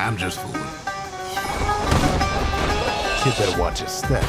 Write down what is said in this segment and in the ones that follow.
I'm just fooling. Kid better watch his step.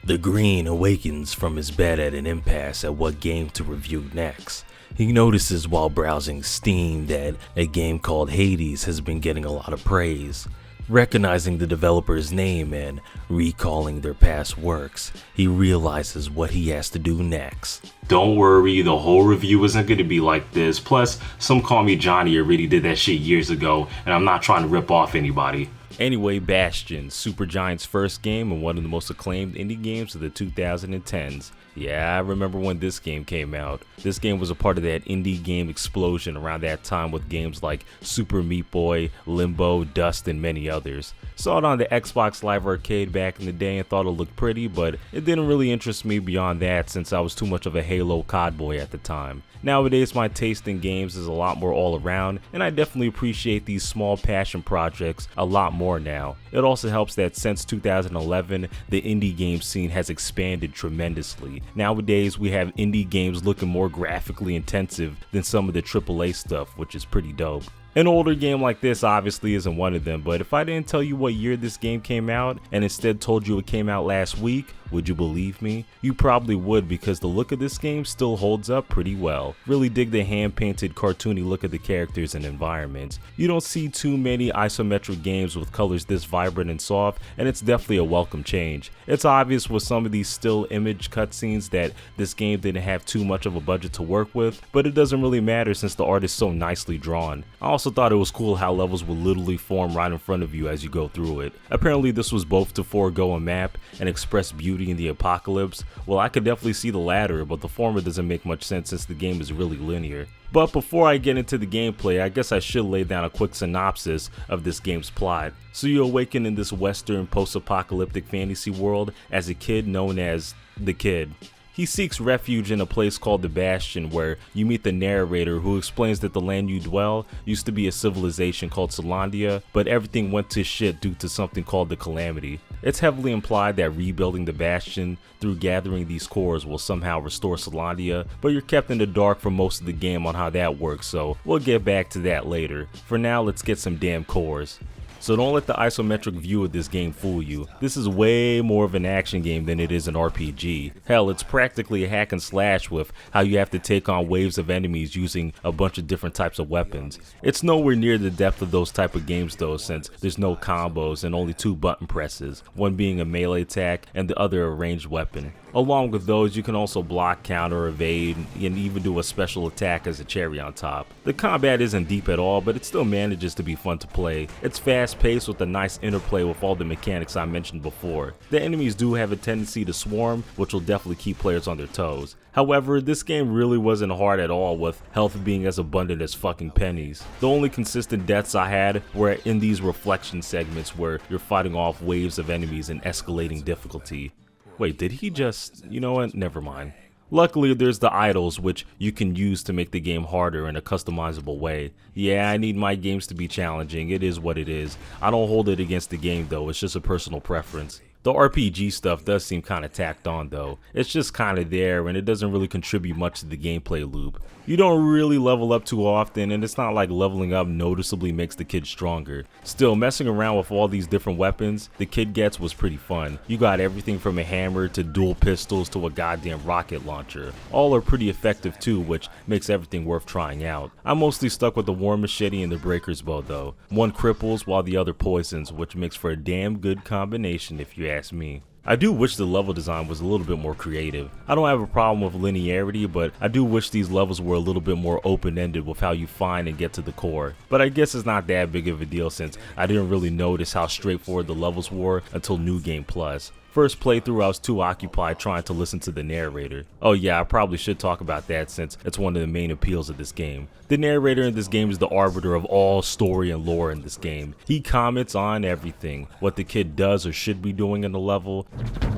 The Green awakens from his bed at an impasse at what game to review next. He notices while browsing Steam that a game called Hades has been getting a lot of praise. Recognizing the developer's name and recalling their past works, he realizes what he has to do next. Don't worry, the whole review isn't going to be like this. Plus, some call me Johnny already did that shit years ago, and I'm not trying to rip off anybody. Anyway, Bastion, Supergiant's first game and one of the most acclaimed indie games of the 2010s. Yeah, I remember when this game came out. This game was a part of that indie game explosion around that time with games like Super Meat Boy, Limbo, Dust, and many others. Saw it on the Xbox Live Arcade back in the day and thought it looked pretty, but it didn't really interest me beyond that since I was too much of a Halo COD boy at the time. Nowadays, my taste in games is a lot more all around, and I definitely appreciate these small passion projects a lot more now. It also helps that since 2011, the indie game scene has expanded tremendously. Nowadays, we have indie games looking more graphically intensive than some of the AAA stuff, which is pretty dope. An older game like this obviously isn't one of them, but if I didn't tell you what year this game came out and instead told you it came out last week, would you believe me? You probably would, because the look of this game still holds up pretty well. Really dig the hand-painted cartoony look of the characters and environments. You don't see too many isometric games with colors this vibrant and soft, and it's definitely a welcome change. It's obvious with some of these still image cutscenes that this game didn't have too much of a budget to work with, but it doesn't really matter since the art is so nicely drawn. I also thought it was cool how levels would literally form right in front of you as you go through it. Apparently this was both to forego a map and express beauty in the apocalypse. Well, I could definitely see the latter, but the former doesn't make much sense since the game is really linear. But before I get into the gameplay, I guess I should lay down a quick synopsis of this game's plot. So you awaken in this western post-apocalyptic fantasy world as a kid known as the Kid. He seeks refuge in a place called the Bastion, where you meet the narrator who explains that the land you dwell used to be a civilization called Solandia, but everything went to shit due to something called the Calamity. It's heavily implied that rebuilding the Bastion through gathering these cores will somehow restore Solandia, but you're kept in the dark for most of the game on how that works, so we'll get back to that later. For now, let's get some damn cores. So don't let the isometric view of this game fool you. This is way more of an action game than it is an RPG. Hell, it's practically a hack and slash with how you have to take on waves of enemies using a bunch of different types of weapons. It's nowhere near the depth of those type of games though, since there's no combos and only 2 button presses, one being a melee attack and the other a ranged weapon. Along with those, you can also block, counter, evade, and even do a special attack as a cherry on top. The combat isn't deep at all, but it still manages to be fun to play. It's fast-paced with a nice interplay with all the mechanics I mentioned before. The enemies do have a tendency to swarm, which will definitely keep players on their toes. However, this game really wasn't hard at all, with health being as abundant as fucking pennies. The only consistent deaths I had were in these reflection segments where you're fighting off waves of enemies in escalating difficulty. Wait, did he just... you know what? Never mind. Luckily, there's the idols, which you can use to make the game harder in a customizable way. Yeah, I need my games to be challenging. It is what it is. I don't hold it against the game though, it's just a personal preference. The RPG stuff does seem kinda tacked on though. It's just kinda there and it doesn't really contribute much to the gameplay loop. You don't really level up too often and it's not like leveling up noticeably makes the kid stronger. Still, messing around with all these different weapons the kid gets was pretty fun. You got everything from a hammer to dual pistols to a goddamn rocket launcher. All are pretty effective too, which makes everything worth trying out. I'm mostly stuck with the war machete and the breaker's bow though. One cripples while the other poisons, which makes for a damn good combination if you ask me. I do wish the level design was a little bit more creative. I don't have a problem with linearity, but I do wish these levels were a little bit more open-ended with how you find and get to the core. But I guess it's not that big of a deal since I didn't really notice how straightforward the levels were until New Game Plus. First playthrough I was too occupied trying to listen to the narrator. Oh yeah, I probably should talk about that since it's one of the main appeals of this game. The narrator in this game is the arbiter of all story and lore in this game. He comments on everything, what the kid does or should be doing in the level.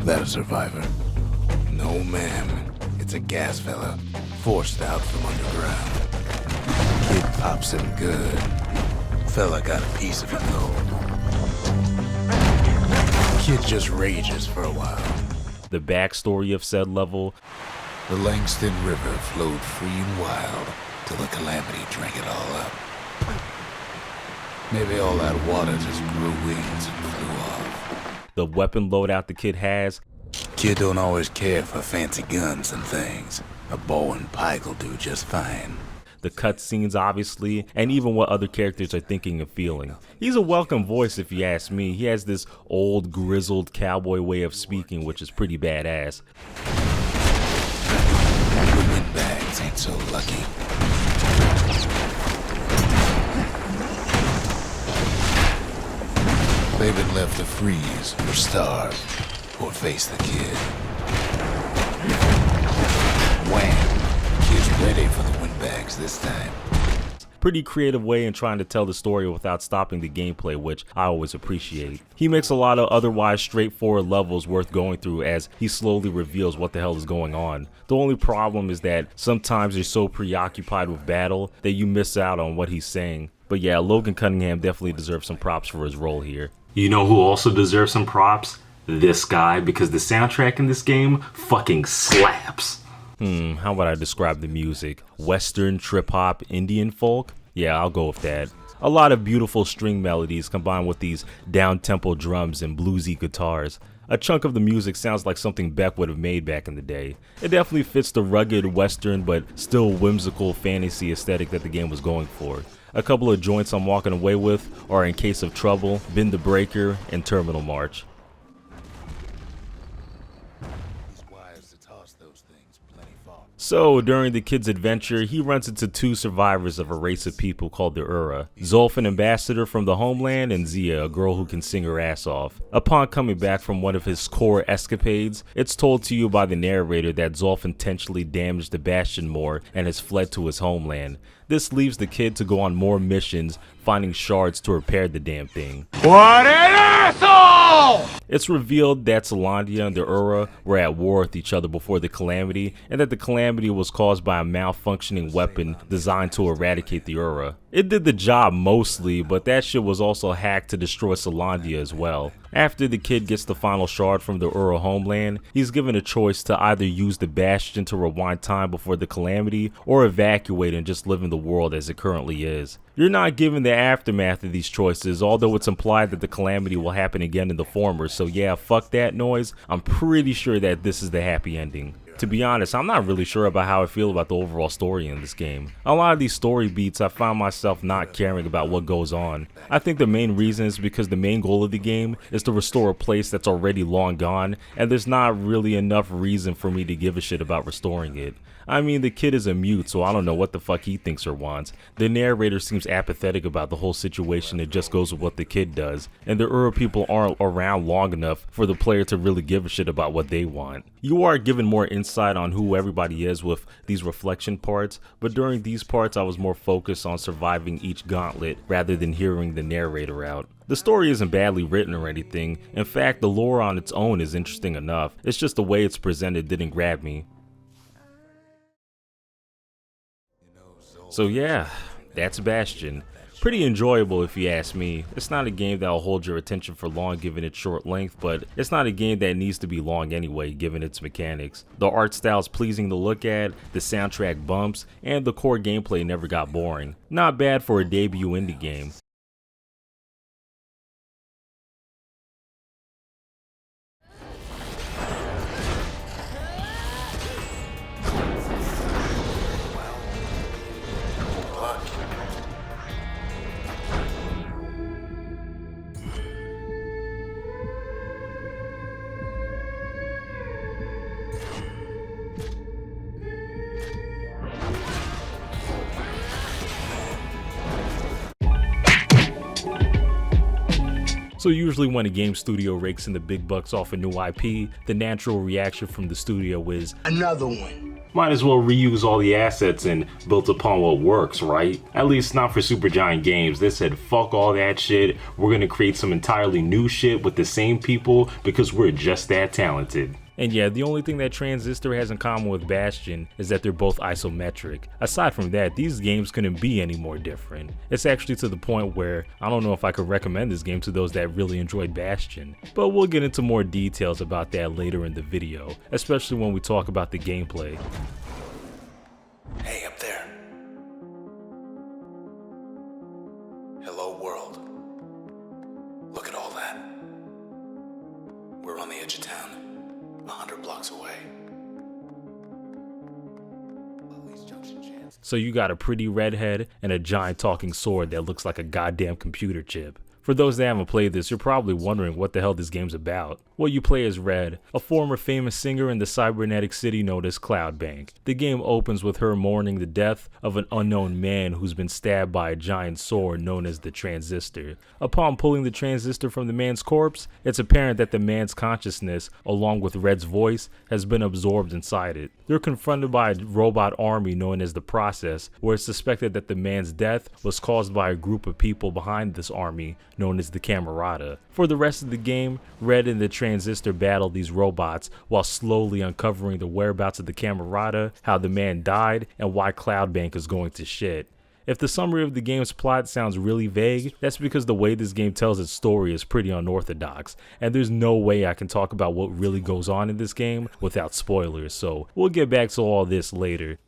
That a survivor? No ma'am, it's a gas fella, forced out from underground. Kid pops him good. Fella got a piece of it though. Kid just rages for a while. The backstory of said level. The Langston River flowed free and wild till the calamity drank it all up. Maybe all that water just grew wings and flew off. The weapon loadout the kid has. Kid don't always care for fancy guns and things. A bow and pike will do just fine. The cutscenes, obviously, and even what other characters are thinking and feeling. He's a welcome voice if you ask me. He has this old, grizzled cowboy way of speaking, which is pretty badass. The windbags ain't so lucky. They've been left to freeze, or starve, or face the kid. Wham! Kid's ready for the windbags this time. Pretty creative way in trying to tell the story without stopping the gameplay, which I always appreciate. He makes a lot of otherwise straightforward levels worth going through as he slowly reveals what the hell is going on. The only problem is that sometimes you're so preoccupied with battle that you miss out on what he's saying. But yeah, Logan Cunningham definitely deserves some props for his role here. You know who also deserves some props? This guy, because the soundtrack in this game fucking slaps. How would I describe the music? Western, trip-hop, Indian folk? Yeah, I'll go with that. A lot of beautiful string melodies combined with these down-tempo drums and bluesy guitars. A chunk of the music sounds like something Beck would have made back in the day. It definitely fits the rugged Western but still whimsical fantasy aesthetic that the game was going for. A couple of joints I'm walking away with are In Case of Trouble, Bend the Breaker, and Terminal March. So, during the kid's adventure, he runs into two survivors of a race of people called the Ura. Zulf, an ambassador from the homeland, and Zia, a girl who can sing her ass off. Upon coming back from one of his core escapades, it's told to you by the narrator that Zulf intentionally damaged the Bastion more and has fled to his homeland. This leaves the kid to go on more missions, finding shards to repair the damn thing. What an asshole! It's revealed that Solandia and the Ura were at war with each other before the calamity, and that the calamity was caused by a malfunctioning weapon designed to eradicate the Ura. It did the job mostly, but that shit was also hacked to destroy Solandia as well. After the kid gets the final shard from the Ura homeland, he's given a choice to either use the Bastion to rewind time before the calamity, or evacuate and just live in the world as it currently is. You're not given the aftermath of these choices, although it's implied that the calamity will happen again in the former, so yeah, fuck that noise. I'm pretty sure that this is the happy ending. To be honest, I'm not really sure about how I feel about the overall story in this game. A lot of these story beats, I find myself not caring about what goes on. I think the main reason is because the main goal of the game is to restore a place that's already long gone, and there's not really enough reason for me to give a shit about restoring it. I mean, the kid is a mute, so I don't know what the fuck he thinks or wants. The narrator seems apathetic about the whole situation and just goes with what the kid does. And the Ura people aren't around long enough for the player to really give a shit about what they want. You are given more insight on who everybody is with these reflection parts, but during these parts I was more focused on surviving each gauntlet rather than hearing the narrator out. The story isn't badly written or anything. In fact, the lore on its own is interesting enough. It's just the way it's presented didn't grab me. So yeah, that's Bastion. Pretty enjoyable if you ask me. It's not a game that'll hold your attention for long given its short length, but it's not a game that needs to be long anyway given its mechanics. The art style is pleasing to look at, the soundtrack bumps, and the core gameplay never got boring. Not bad for a debut indie game. So usually when a game studio rakes in the big bucks off a new IP, the natural reaction from the studio is, another one. Might as well reuse all the assets and build upon what works, right? At least not for Supergiant Games. They said, fuck all that shit. We're gonna create some entirely new shit with the same people because we're just that talented. And yeah, the only thing that Transistor has in common with Bastion is that they're both isometric. Aside from that, these games couldn't be any more different. It's actually to the point where I don't know if I could recommend this game to those that really enjoyed Bastion. But we'll get into more details about that later in the video, especially when we talk about the gameplay. Hey, up there. world. Look at all that. We're on the edge of town, 100 blocks away. So you got a pretty redhead and a giant talking sword that looks like a goddamn computer chip. For those that haven't played this, you're probably wondering what the hell this game's about. Well, you play as Red, a former famous singer in the cybernetic city known as Cloudbank. The game opens with her mourning the death of an unknown man who's been stabbed by a giant sword known as the Transistor. Upon pulling the transistor from the man's corpse, it's apparent that the man's consciousness, along with Red's voice, has been absorbed inside it. They're confronted by a robot army known as the Process, where it's suspected that the man's death was caused by a group of people behind this army known as the Camerata. For the rest of the game, Red and the Transistor battle these robots while slowly uncovering the whereabouts of the Camerata, how the man died, and why Cloudbank is going to shit. If the summary of the game's plot sounds really vague, that's because the way this game tells its story is pretty unorthodox, and there's no way I can talk about what really goes on in this game without spoilers, so we'll get back to all this later.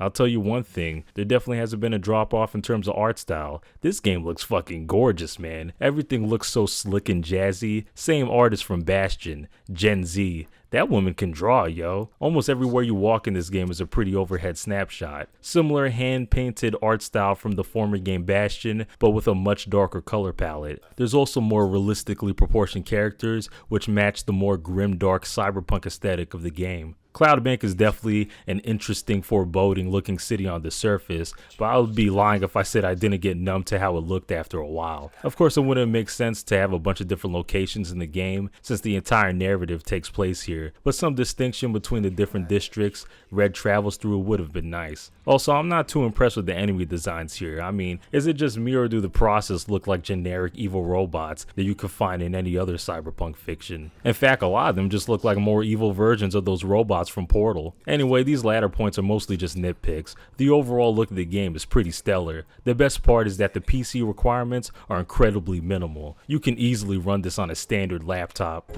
I'll tell you one thing, there definitely hasn't been a drop off in terms of art style. This game looks fucking gorgeous, man. Everything looks so slick and jazzy. Same artist from Bastion, Gen Z. That woman can draw, yo. Almost everywhere you walk in this game is a pretty overhead snapshot. Similar hand-painted art style from the former game Bastion, but with a much darker color palette. There's also more realistically proportioned characters, which match the more grim, dark cyberpunk aesthetic of the game. Cloudbank is definitely an interesting, foreboding looking city on the surface, but I would be lying if I said I didn't get numb to how it looked after a while. Of course, it wouldn't make sense to have a bunch of different locations in the game since the entire narrative takes place here, but some distinction between the different districts Red travels through would have been nice. Also, I'm not too impressed with the enemy designs here. I mean, is it just me or do the Process look like generic evil robots that you could find in any other cyberpunk fiction? In fact, a lot of them just look like more evil versions of those robots from Portal. Anyway, these latter points are mostly just nitpicks. The overall look of the game is pretty stellar. The best part is that the PC requirements are incredibly minimal. You can easily run this on a standard laptop.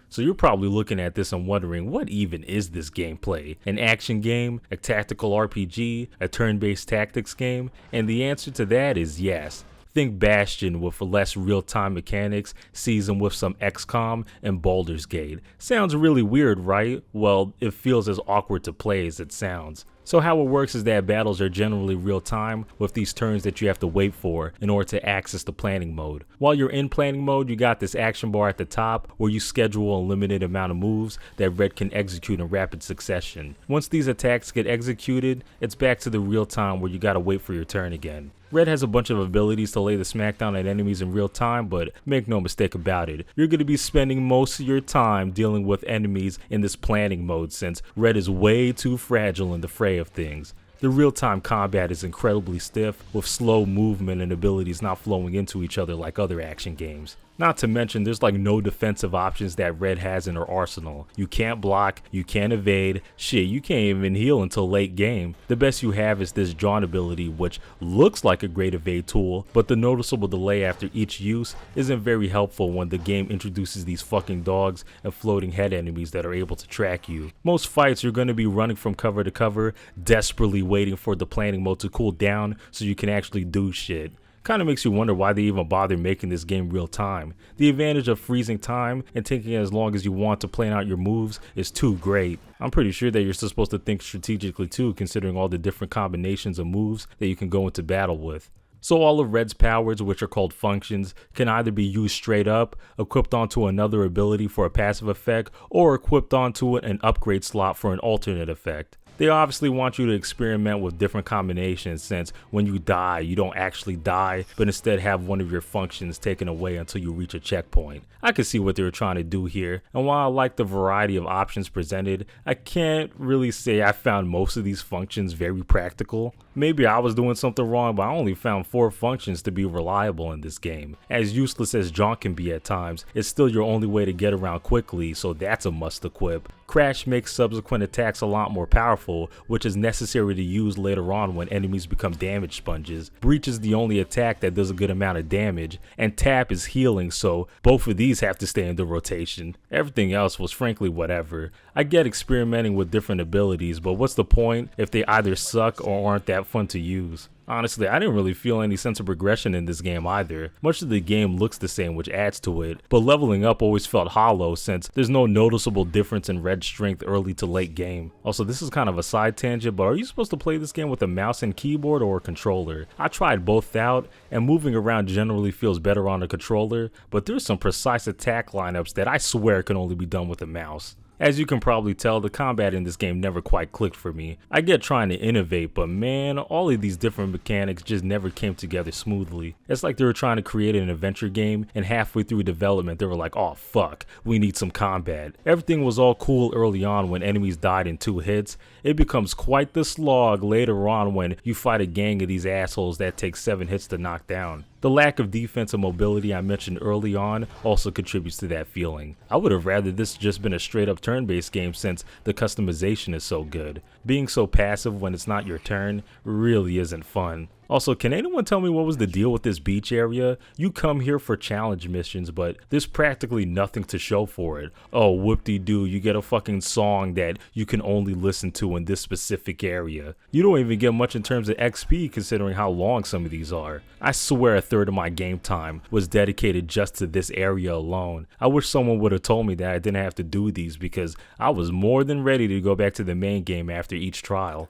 So you're probably looking at this and wondering, what even is this gameplay? An action game, a tactical RPG, a turn-based tactics game? And the answer to that is yes. Think Bastion with less real-time mechanics, seasoned with some XCOM and Baldur's Gate. Sounds really weird, right? Well, it feels as awkward to play as it sounds. So how it works is that battles are generally real time with these turns that you have to wait for in order to access the planning mode. While you're in planning mode, you got this action bar at the top where you schedule a limited amount of moves that Red can execute in rapid succession. Once these attacks get executed, it's back to the real time where you gotta wait for your turn again. Red has a bunch of abilities to lay the smackdown at enemies in real time, but make no mistake about it, you're going to be spending most of your time dealing with enemies in this planning mode since Red is way too fragile in the fray of things. The real-time combat is incredibly stiff, with slow movement and abilities not flowing into each other like other action games. Not to mention, there's like no defensive options that Red has in her arsenal. You can't block, you can't evade, shit, you can't even heal until late game. The best you have is this drawn ability, which looks like a great evade tool, but the noticeable delay after each use isn't very helpful when the game introduces these fucking dogs and floating head enemies that are able to track you. Most fights you're going to be running from cover to cover, desperately waiting for the planning mode to cool down so you can actually do shit. Kind of makes you wonder why they even bother making this game real time. The advantage of freezing time and taking as long as you want to plan out your moves is too great. I'm pretty sure that you're still supposed to think strategically too, considering all the different combinations of moves that you can go into battle with. So all of Red's powers, which are called functions, can either be used straight up, equipped onto another ability for a passive effect, or equipped onto an upgrade slot for an alternate effect. They obviously want you to experiment with different combinations since when you die, you don't actually die, but instead have one of your functions taken away until you reach a checkpoint. I can see what they were trying to do here, and while I like the variety of options presented, I can't really say I found most of these functions very practical. Maybe I was doing something wrong, but I only found 4 functions to be reliable in this game. As useless as jaunt can be at times, it's still your only way to get around quickly, so that's a must equip. Crash makes subsequent attacks a lot more powerful, which is necessary to use later on when enemies become damage sponges. Breach is the only attack that does a good amount of damage, and Tap is healing, so both of these have to stay in the rotation. Everything else was frankly whatever. I get experimenting with different abilities, but what's the point if they either suck or aren't that fun to use? Honestly, I didn't really feel any sense of progression in this game either. Much of the game looks the same, which adds to it, but leveling up always felt hollow since there's no noticeable difference in Red's strength early to late game. Also, this is kind of a side tangent, but are you supposed to play this game with a mouse and keyboard or a controller? I tried both out, and moving around generally feels better on a controller, but there's some precise attack lineups that I swear can only be done with a mouse. As you can probably tell, the combat in this game never quite clicked for me. I get trying to innovate, but man, all of these different mechanics just never came together smoothly. It's like they were trying to create an adventure game, and halfway through development they were like, oh fuck, we need some combat. Everything was all cool early on when enemies died in 2 hits. It becomes quite the slog later on when you fight a gang of these assholes that take 7 hits to knock down. The lack of defense and mobility I mentioned early on also contributes to that feeling. I would have rather this just been a straight up turn-based game since the customization is so good. Being so passive when it's not your turn really isn't fun. Also, can anyone tell me what was the deal with this beach area? You come here for challenge missions, but there's practically nothing to show for it. Oh, whoop-de-doo, you get a fucking song that you can only listen to in this specific area. You don't even get much in terms of XP considering how long some of these are. I swear a third of my game time was dedicated just to this area alone. I wish someone would have told me that I didn't have to do these because I was more than ready to go back to the main game after each trial.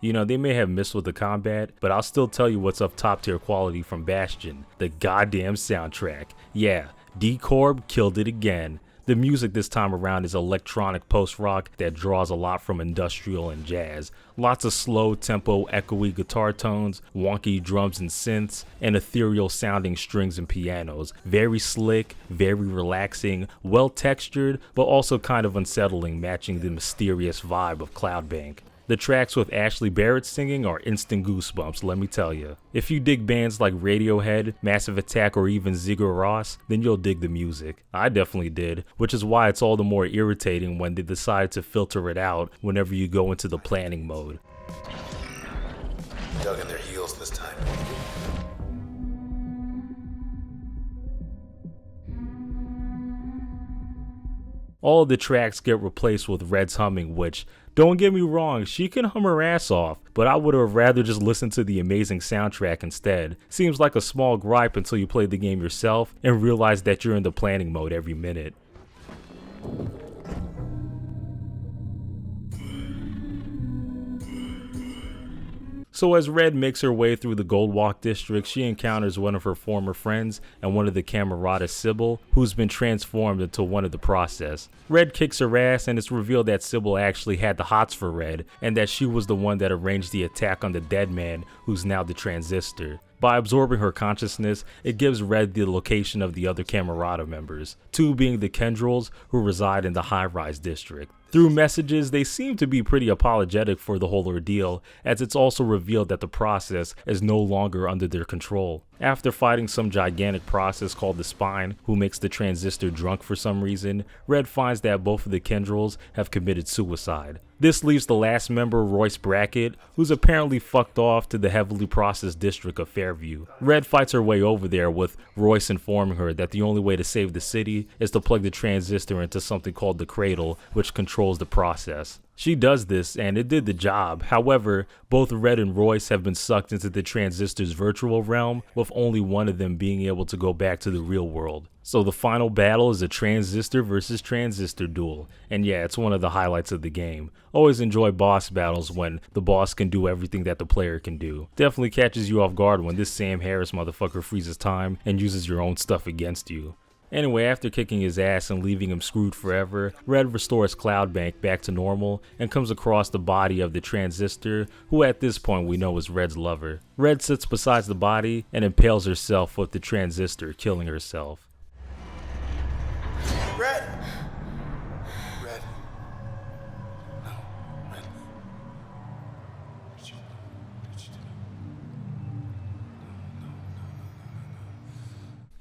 You know, they may have missed with the combat, but I'll still tell you what's of top tier quality from Bastion. The goddamn soundtrack. Yeah, D-Corp killed it again. The music this time around is electronic post-rock that draws a lot from industrial and jazz. Lots of slow tempo, echoey guitar tones, wonky drums and synths, and ethereal sounding strings and pianos. Very slick, very relaxing, well textured, but also kind of unsettling, matching the mysterious vibe of Cloudbank. The tracks with Ashley Barrett singing are instant goosebumps, let me tell you. If you dig bands like Radiohead, Massive Attack, or even Sigur Rós, then you'll dig the music. I definitely did, which is why it's all the more irritating when they decide to filter it out whenever you go into the planning mode. Dug in their heels this time. All of the tracks get replaced with Red's humming, which, don't get me wrong, she can hum her ass off, but I would have rather just listened to the amazing soundtrack instead. Seems like a small gripe until you play the game yourself and realize that you're in the planning mode every minute. So as Red makes her way through the Goldwalk district, she encounters one of her former friends and one of the Camerata, Sybil, who's been transformed into one of the process. Red kicks her ass and it's revealed that Sybil actually had the hots for Red and that she was the one that arranged the attack on the dead man who's now the Transistor. By absorbing her consciousness, it gives Red the location of the other Camerata members, 2 being the Kendrils who reside in the high-rise district. Through messages, they seem to be pretty apologetic for the whole ordeal, as it's also revealed that the process is no longer under their control. After fighting some gigantic process called the Spine, who makes the Transistor drunk for some reason, Red finds that both of the Kendrils have committed suicide. This leaves the last member, Royce Brackett, who's apparently fucked off to the heavily processed district of Fairview. Red fights her way over there, with Royce informing her that the only way to save the city is to plug the Transistor into something called the Cradle, which controls the process. She does this, and it did the job. However, both Red and Royce have been sucked into the Transistor's virtual realm, with only one of them being able to go back to the real world. So the final battle is a Transistor versus Transistor duel, and yeah, it's one of the highlights of the game. Always enjoy boss battles when the boss can do everything that the player can do. Definitely catches you off guard when this Sam Harris motherfucker freezes time and uses your own stuff against you. Anyway, after kicking his ass and leaving him screwed forever, Red restores Cloudbank back to normal and comes across the body of the Transistor, who at this point we know is Red's lover. Red sits beside the body and impales herself with the Transistor, killing herself. Red! Red. No, Red. What you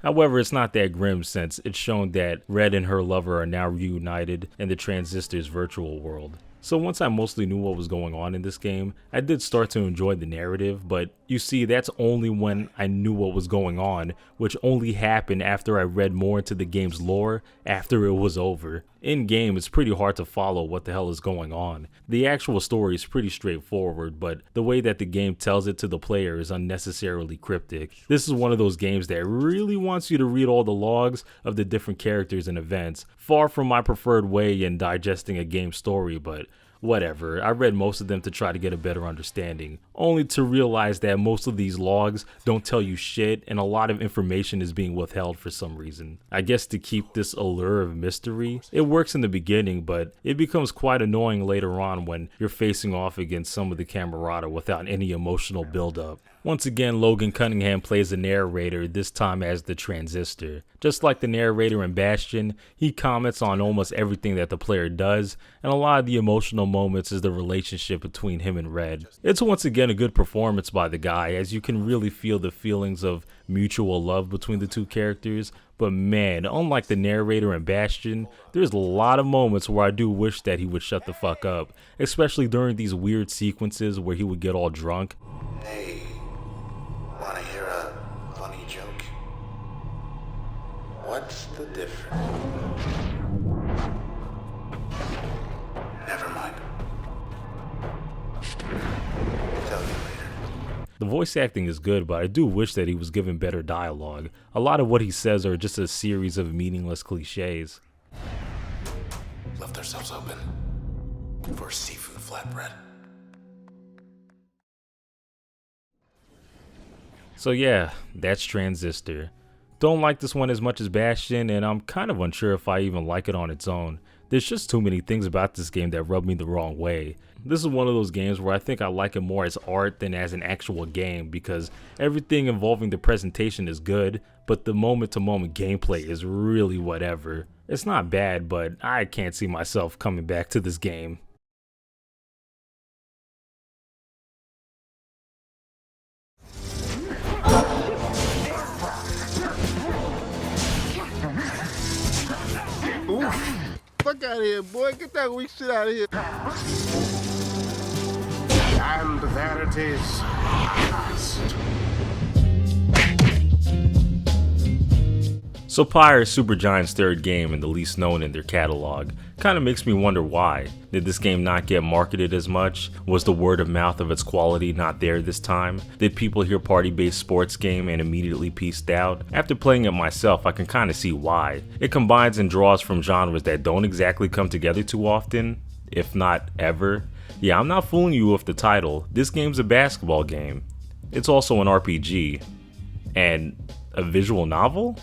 do? However, it's not that grim since it's shown that Red and her lover are now reunited in the Transistor's virtual world. So once I mostly knew what was going on in this game, I did start to enjoy the narrative, but you see, that's only when I knew what was going on, which only happened after I read more into the game's lore after it was over. In game, it's pretty hard to follow what the hell is going on. The actual story is pretty straightforward, but the way that the game tells it to the player is unnecessarily cryptic. This is one of those games that really wants you to read all the logs of the different characters and events. Far from my preferred way in digesting a game story, but whatever. I read most of them to try to get a better understanding, only to realize that most of these logs don't tell you shit and a lot of information is being withheld for some reason. I guess to keep this allure of mystery. It works in the beginning, but it becomes quite annoying later on when you're facing off against some of the camarada without any emotional buildup. Once again, Logan Cunningham plays the narrator, this time as the Transistor. Just like the narrator in Bastion, he comments on almost everything that the player does, and a lot of the emotional moments is the relationship between him and Red. It's once again a good performance by the guy, as you can really feel the feelings of mutual love between the two characters. But man, unlike the narrator in Bastion, there's a lot of moments where I do wish that he would shut the fuck up, especially during these weird sequences where he would get all drunk. Hey, wanna hear a funny joke? What's the difference? Never mind. Tell you later. The voice acting is good, but I do wish that he was given better dialogue. A lot of what he says are just a series of meaningless cliches. Left ourselves open for seafood flatbread. So yeah, that's Transistor. Don't like this one as much as Bastion, and I'm kind of unsure if I even like it on its own. There's just too many things about this game that rub me the wrong way. This is one of those games where I think I like it more as art than as an actual game, because everything involving the presentation is good, but the moment-to-moment gameplay is really whatever. It's not bad, but I can't see myself coming back to this game. Fuck out of here, boy. Get that weak shit out of here. And there it is. Last. So Pyre is Supergiant's third game and the least known in their catalog. Kinda makes me wonder why. Did this game not get marketed as much? Was the word of mouth of its quality not there this time? Did people hear party-based sports game and immediately pieced out? After playing it myself, I can kinda see why. It combines and draws from genres that don't exactly come together too often, if not ever. Yeah, I'm not fooling you with the title. This game's a basketball game. It's also an RPG. And a visual novel?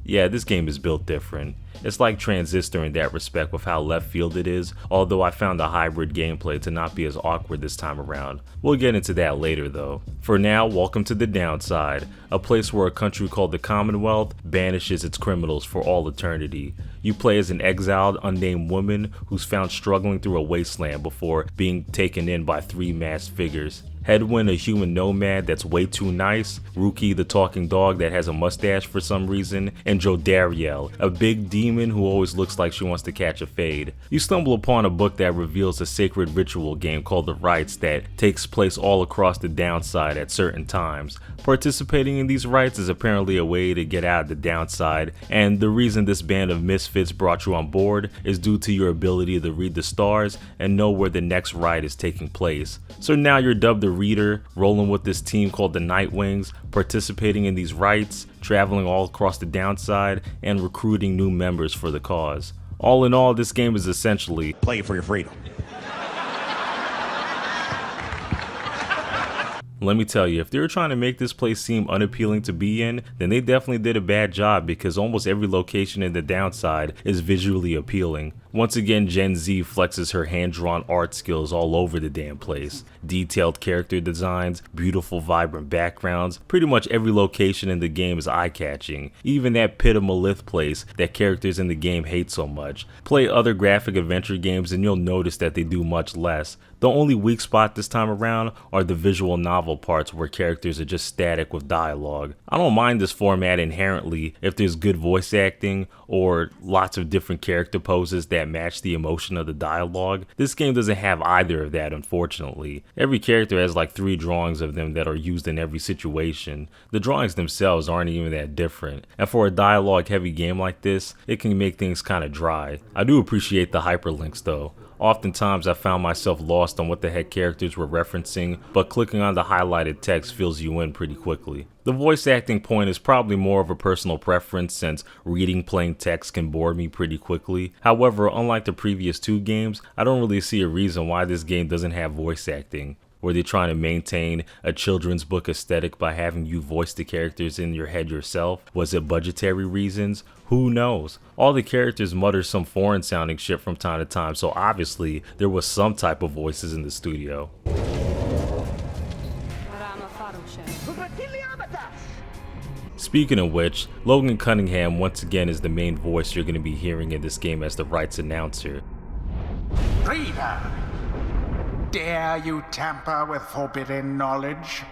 Yeah, this game is built different. It's like Transistor in that respect with how left field it is, although I found the hybrid gameplay to not be as awkward this time around. We'll get into that later though. For now, welcome to the Downside, a place where a country called the Commonwealth banishes its criminals for all eternity. You play as an exiled, unnamed woman who's found struggling through a wasteland before being taken in by three masked figures. Hedwin, a human nomad that's way too nice, Ruki, the talking dog that has a mustache for some reason, and Jodariel, a big demon who always looks like she wants to catch a fade. You stumble upon a book that reveals a sacred ritual game called The Rites that takes place all across the Downside at certain times. Participating in these rites is apparently a way to get out of the Downside, and the reason this band of misfits brought you on board is due to your ability to read the stars and know where the next rite is taking place. So now you're dubbed the Reader, rolling with this team called the Nightwings, participating in these rites, traveling all across the Downside, and recruiting new members for the cause. All in all, this game is essentially play for your freedom. Let me tell you, if they were trying to make this place seem unappealing to be in, then they definitely did a bad job because almost every location in the Downside is visually appealing. Once again, Gen Z flexes her hand-drawn art skills all over the damn place. Detailed character designs, beautiful vibrant backgrounds, pretty much every location in the game is eye-catching. Even that pit of Malith place that characters in the game hate so much. Play other graphic adventure games and you'll notice that they do much less. The only weak spot this time around are the visual novel parts where characters are just static with dialogue. I don't mind this format inherently if there's good voice acting or lots of different character poses that match the emotion of the dialogue. This game doesn't have either of that, unfortunately. Every character has like 3 drawings of them that are used in every situation. The drawings themselves aren't even that different, and for a dialogue heavy game like this, it can make things kinda dry. I do appreciate the hyperlinks though. Oftentimes I found myself lost on what the heck characters were referencing, but clicking on the highlighted text fills you in pretty quickly. The voice acting point is probably more of a personal preference since reading plain text can bore me pretty quickly. However, unlike the previous 2 games, I don't really see a reason why this game doesn't have voice acting. Were they trying to maintain a children's book aesthetic by having you voice the characters in your head yourself? Was it budgetary reasons? Who knows? All the characters mutter some foreign sounding shit from time to time, so obviously there was some type of voices in the studio. Speaking of which, Logan Cunningham once again is the main voice you're going to be hearing in this game as the rights announcer. Reader, dare you tamper with forbidden knowledge?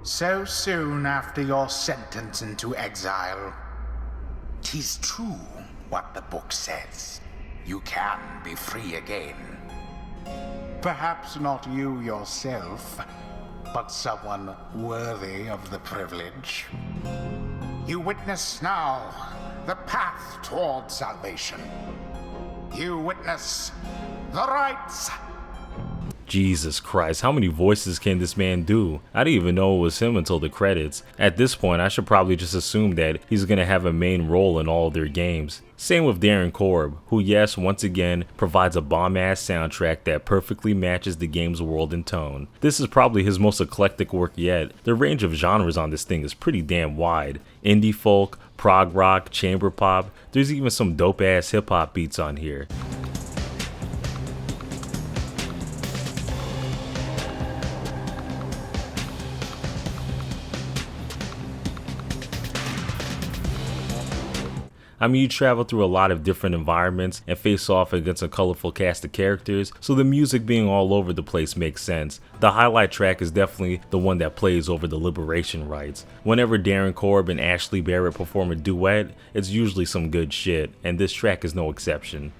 So soon after your sentence into exile. 'Tis true what the book says. You can be free again. Perhaps not you yourself, but someone worthy of the privilege. You witness now the path toward salvation. You witness the rights. Jesus Christ, how many voices can this man do? I didn't even know it was him until the credits. At this point, I should probably just assume that he's gonna have a main role in all of their games. Same with Darren Korb, who yes, once again, provides a bomb-ass soundtrack that perfectly matches the game's world and tone. This is probably his most eclectic work yet. The range of genres on this thing is pretty damn wide. Indie folk, prog rock, chamber pop, there's even some dope-ass hip-hop beats on here. I mean, you travel through a lot of different environments and face off against a colorful cast of characters, so the music being all over the place makes sense. The highlight track is definitely the one that plays over the Liberation rights. Whenever Darren Korb and Ashley Barrett perform a duet, it's usually some good shit, and this track is no exception.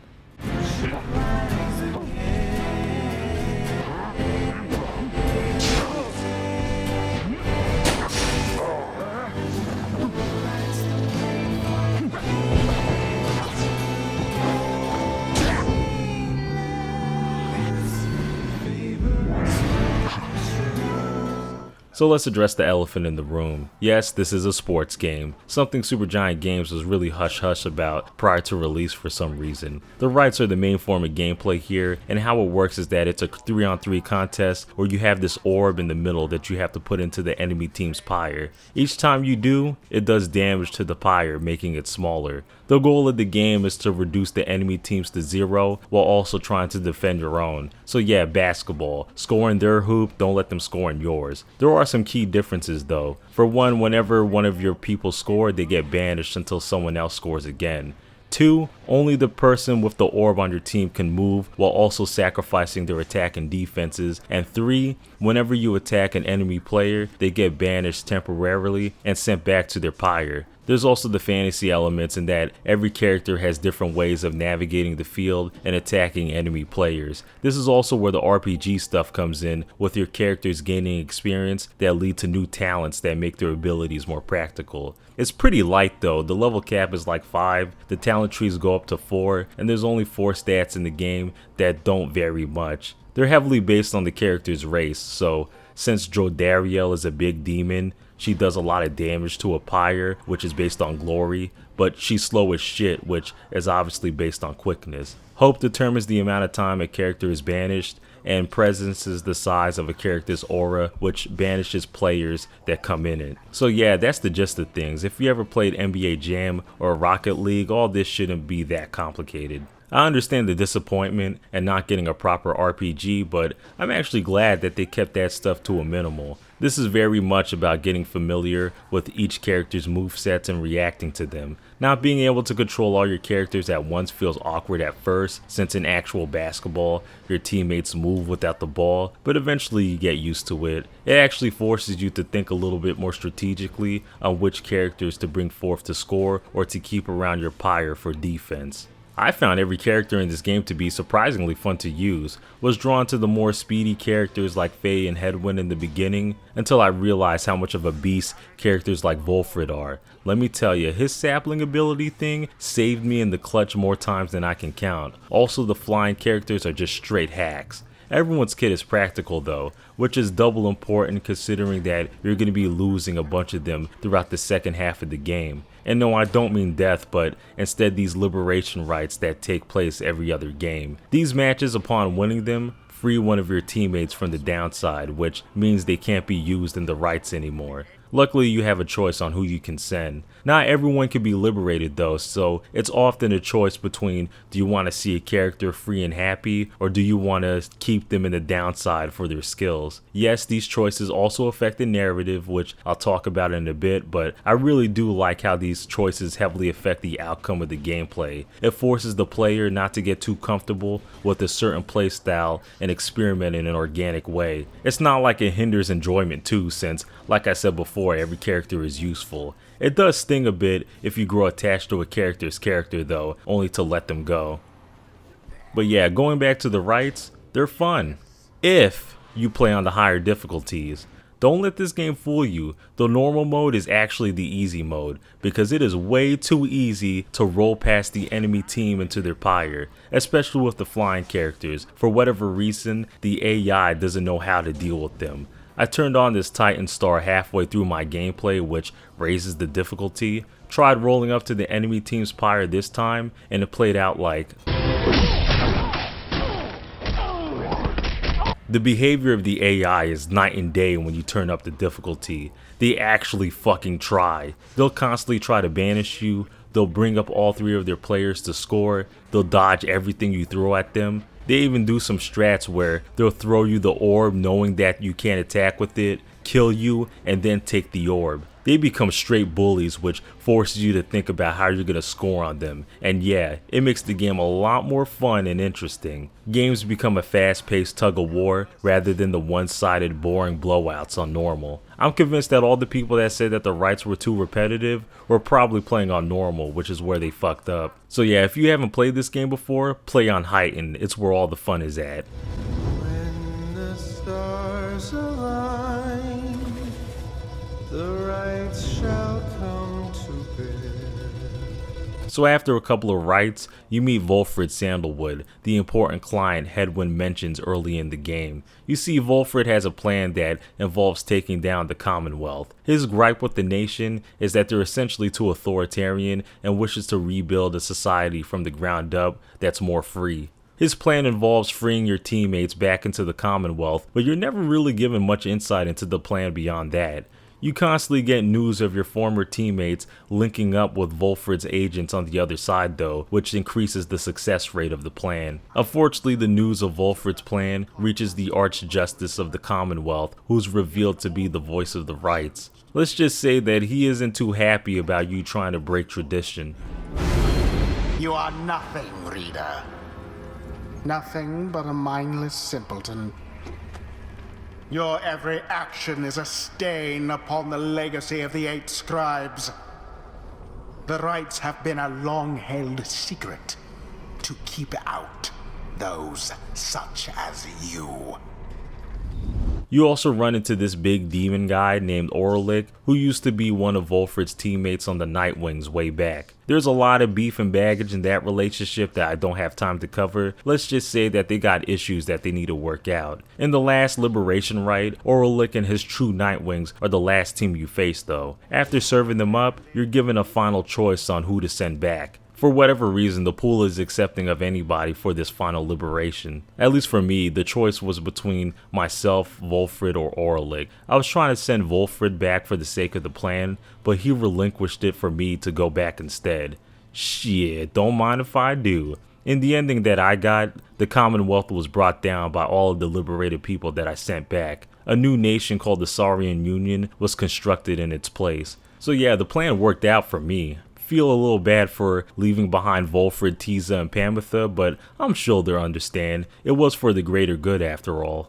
So let's address the elephant in the room. Yes, this is a sports game, something Supergiant Games was really hush-hush about prior to release for some reason. The rights are the main form of gameplay here, and how it works is that it's a 3-on-3 contest where you have this orb in the middle that you have to put into the enemy team's Pyre. Each time you do, it does damage to the Pyre, making it smaller. The goal of the game is to reduce the enemy teams to 0 while also trying to defend your own. So yeah, basketball. Score in their hoop, don't let them score in yours. There are some key differences though. For one, whenever one of your people score, they get banished until someone else scores again. 2, only the person with the orb on your team can move while also sacrificing their attack and defenses. And 3, whenever you attack an enemy player, they get banished temporarily and sent back to their Pyre. There's also the fantasy elements in that every character has different ways of navigating the field and attacking enemy players. This is also where the RPG stuff comes in, with your characters gaining experience that lead to new talents that make their abilities more practical. It's pretty light though, the level cap is like 5, the talent trees go up to 4, and there's only 4 stats in the game that don't vary much. They're heavily based on the character's race, so since Jodariel is a big demon, she does a lot of damage to a Pyre, which is based on glory, but she's slow as shit, which is obviously based on quickness. Hope determines the amount of time a character is banished, and presence is the size of a character's aura, which banishes players that come in it. So yeah, that's the gist of things. If you ever played NBA Jam or Rocket League, all this shouldn't be that complicated. I understand the disappointment and not getting a proper RPG, but I'm actually glad that they kept that stuff to a minimal. This is very much about getting familiar with each character's movesets and reacting to them. Not being able to control all your characters at once feels awkward at first, since in actual basketball, your teammates move without the ball, but eventually you get used to it. It actually forces you to think a little bit more strategically on which characters to bring forth to score or to keep around your Pyre for defense. I found every character in this game to be surprisingly fun to use, was drawn to the more speedy characters like Faye and Headwind in the beginning, until I realized how much of a beast characters like Volfred are. Let me tell you, his sapling ability thing saved me in the clutch more times than I can count. Also, the flying characters are just straight hacks. Everyone's kit is practical though, which is double important considering that you're going to be losing a bunch of them throughout the second half of the game. And no, I don't mean death, but instead these liberation rites that take place every other game. These matches, upon winning them, free one of your teammates from the downside, which means they can't be used in the rites anymore. Luckily, you have a choice on who you can send. Not everyone can be liberated though, so it's often a choice between do you want to see a character free and happy, or do you want to keep them in the downside for their skills. Yes, these choices also affect the narrative, which I'll talk about in a bit, but I really do like how these choices heavily affect the outcome of the gameplay. It forces the player not to get too comfortable with a certain playstyle and experiment in an organic way. It's not like it hinders enjoyment too, since, like I said before, every character is useful. It does sting a bit if you grow attached to a character's character though, only to let them go. But yeah, going back to the rights, they're fun. If you play on the higher difficulties. Don't let this game fool you. The normal mode is actually the easy mode, because it is way too easy to roll past the enemy team into their Pyre, especially with the flying characters. For whatever reason, the AI doesn't know how to deal with them. I turned on this Titan Star halfway through my gameplay, which raises the difficulty. Tried rolling up to the enemy team's Pyre this time, and it played out like... The behavior of the AI is night and day when you turn up the difficulty. They actually fucking try. They'll constantly try to banish you, they'll bring up all three of their players to score, they'll dodge everything you throw at them. They even do some strats where they'll throw you the orb knowing that you can't attack with it, kill you, and then take the orb. They become straight bullies, which forces you to think about how you're going to score on them. And yeah, it makes the game a lot more fun and interesting. Games become a fast-paced tug-of-war rather than the one-sided boring blowouts on normal. I'm convinced that all the people that said that the rights were too repetitive were probably playing on normal, which is where they fucked up. So yeah, if you haven't played this game before, play on heightened. It's where all the fun is at. When the stars align, the rights shall come to bear. So after a couple of rights, you meet Volfred Sandalwood, the important client Headwind mentions early in the game. You see, Volfred has a plan that involves taking down the Commonwealth. His gripe with the nation is that they're essentially too authoritarian and wishes to rebuild a society from the ground up that's more free. His plan involves freeing your teammates back into the Commonwealth, but you're never really given much insight into the plan beyond that. You constantly get news of your former teammates linking up with Volfred's agents on the other side though, which increases the success rate of the plan. Unfortunately, the news of Volfred's plan reaches the Archjustice of the Commonwealth, who's revealed to be the voice of the rights. Let's just say that he isn't too happy about you trying to break tradition. You are nothing, reader. Nothing but a mindless simpleton. Your every action is a stain upon the legacy of the 8 scribes. The rights have been a long-held secret to keep out those such as you. You also run into this big demon guy named Orlick, who used to be one of Volfred's teammates on the Nightwings way back. There's a lot of beef and baggage in that relationship that I don't have time to cover. Let's just say that they got issues that they need to work out. In the last Liberation Rite, Orlick and his true Nightwings are the last team you face though. After serving them up, you're given a final choice on who to send back. For whatever reason, the pool is accepting of anybody for this final liberation. At least for me, the choice was between myself, Volfred, or Orlick. I was trying to send Volfred back for the sake of the plan, but he relinquished it for me to go back instead. Shit, don't mind if I do. In the ending that I got, the Commonwealth was brought down by all of the liberated people that I sent back. A new nation called the Saurian Union was constructed in its place. So yeah, the plan worked out for me. Feel a little bad for leaving behind Volfred, Tiza, and Pamitha, but I'm sure they'll understand. It was for the greater good after all.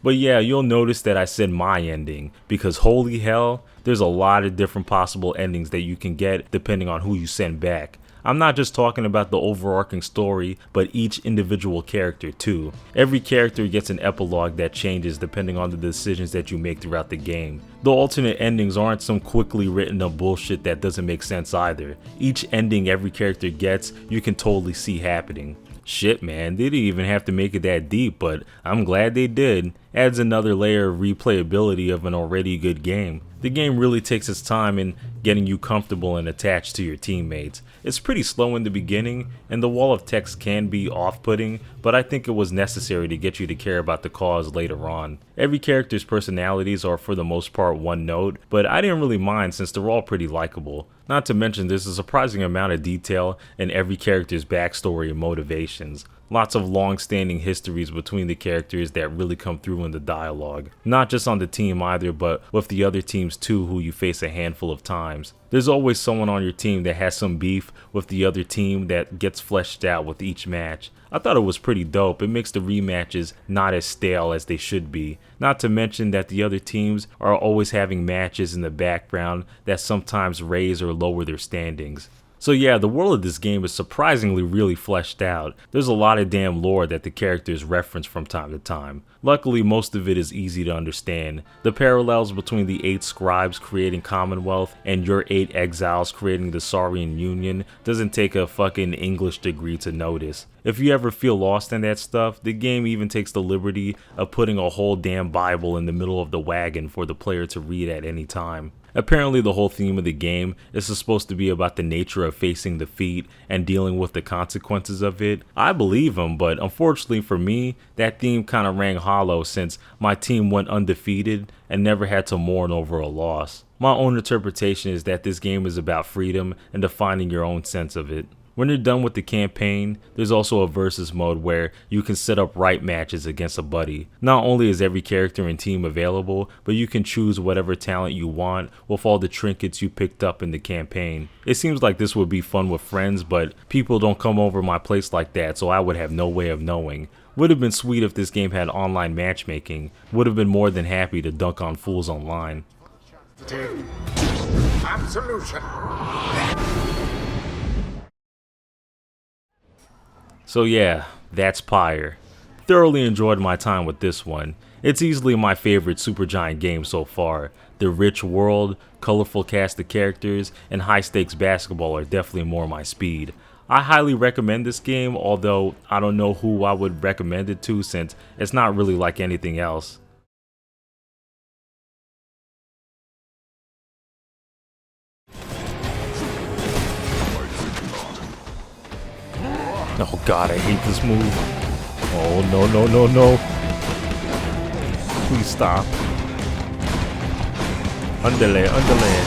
But yeah, you'll notice that I said my ending, because holy hell, there's a lot of different possible endings that you can get depending on who you send back. I'm not just talking about the overarching story, but each individual character too. Every character gets an epilogue that changes depending on the decisions that you make throughout the game. The alternate endings aren't some quickly written up bullshit that doesn't make sense either. Each ending every character gets, you can totally see happening. Shit man, they didn't even have to make it that deep, but I'm glad they did. Adds another layer of replayability of an already good game. The game really takes its time in getting you comfortable and attached to your teammates. It's pretty slow in the beginning, and the wall of text can be off-putting, but I think it was necessary to get you to care about the cause later on. Every character's personalities are for the most part one note, but I didn't really mind since they're all pretty likable. Not to mention there's a surprising amount of detail in every character's backstory and motivations. Lots of long-standing histories between the characters that really come through in the dialogue. Not just on the team either, but with the other teams too who you face a handful of times. There's always someone on your team that has some beef with the other team that gets fleshed out with each match. I thought it was pretty dope. It makes the rematches not as stale as they should be. Not to mention that the other teams are always having matches in the background that sometimes raise or lower their standings. So yeah, the world of this game is surprisingly really fleshed out. There's a lot of damn lore that the characters reference from time to time. Luckily, most of it is easy to understand. The parallels between the 8 scribes creating Commonwealth and your 8 exiles creating the Saurian Union doesn't take a fucking English degree to notice. If you ever feel lost in that stuff, the game even takes the liberty of putting a whole damn Bible in the middle of the wagon for the player to read at any time. Apparently the whole theme of the game is supposed to be about the nature of facing defeat and dealing with the consequences of it. I believe him, but unfortunately for me, that theme kinda rang hollow since my team went undefeated and never had to mourn over a loss. My own interpretation is that this game is about freedom and defining your own sense of it. When you're done with the campaign, there's also a versus mode where you can set up right matches against a buddy. Not only is every character and team available, but you can choose whatever talent you want with all the trinkets you picked up in the campaign. It seems like this would be fun with friends, but people don't come over my place like that, so I would have no way of knowing. Would have been sweet if this game had online matchmaking. Would have been more than happy to dunk on fools online. Absolution. So yeah, that's Pyre. Thoroughly enjoyed my time with this one. It's easily my favorite Supergiant game so far. The rich world, colorful cast of characters, and high stakes basketball are definitely more my speed. I highly recommend this game, although I don't know who I would recommend it to since it's not really like anything else. Oh god, I hate this move. Oh no, no, no, no. Please stop. Underlay, underlay.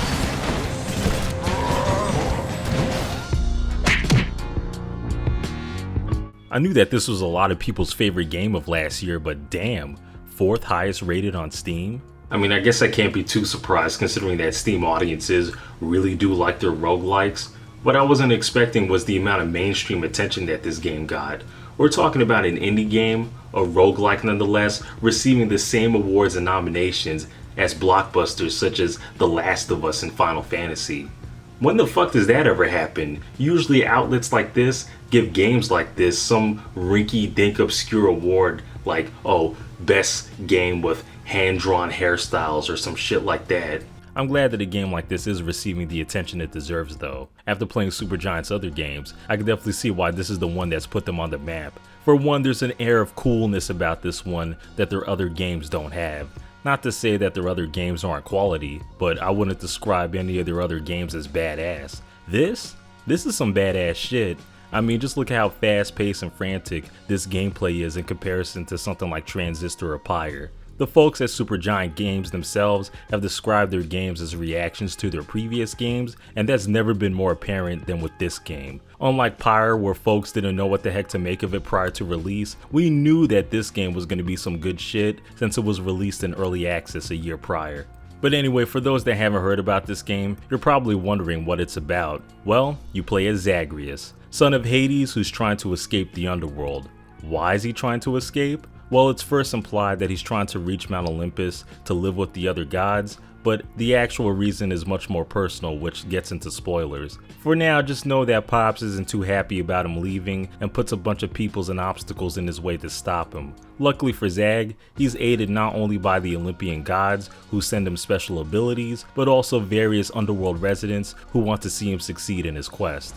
I knew that this was a lot of people's favorite game of last year, but damn, 4th highest rated on Steam? I mean, I guess I can't be too surprised considering that Steam audiences really do like their roguelikes. What I wasn't expecting was the amount of mainstream attention that this game got. We're talking about an indie game, a roguelike nonetheless, receiving the same awards and nominations as blockbusters such as The Last of Us and Final Fantasy. When the fuck does that ever happen? Usually outlets like this give games like this some rinky-dink obscure award like, oh, best game with hand-drawn hairstyles or some shit like that. I'm glad that a game like this is receiving the attention it deserves though. After playing Supergiant's other games, I can definitely see why this is the one that's put them on the map. For one, there's an air of coolness about this one that their other games don't have. Not to say that their other games aren't quality, but I wouldn't describe any of their other games as badass. This is some badass shit. I mean, just look at how fast paced and frantic this gameplay is in comparison to something like Transistor or Pyre. The folks at Supergiant Games themselves have described their games as reactions to their previous games, and that's never been more apparent than with this game. Unlike Pyre, where folks didn't know what the heck to make of it prior to release, we knew that this game was going to be some good shit since it was released in early access a year prior. But anyway, for those that haven't heard about this game, you're probably wondering what it's about. Well, you play as Zagreus, son of Hades who's trying to escape the underworld. Why is he trying to escape? Well, it's first implied that he's trying to reach Mount Olympus to live with the other gods, but the actual reason is much more personal, which gets into spoilers. For now, just know that Pops isn't too happy about him leaving and puts a bunch of peoples and obstacles in his way to stop him. Luckily for Zag, he's aided not only by the Olympian gods who send him special abilities, but also various underworld residents who want to see him succeed in his quest.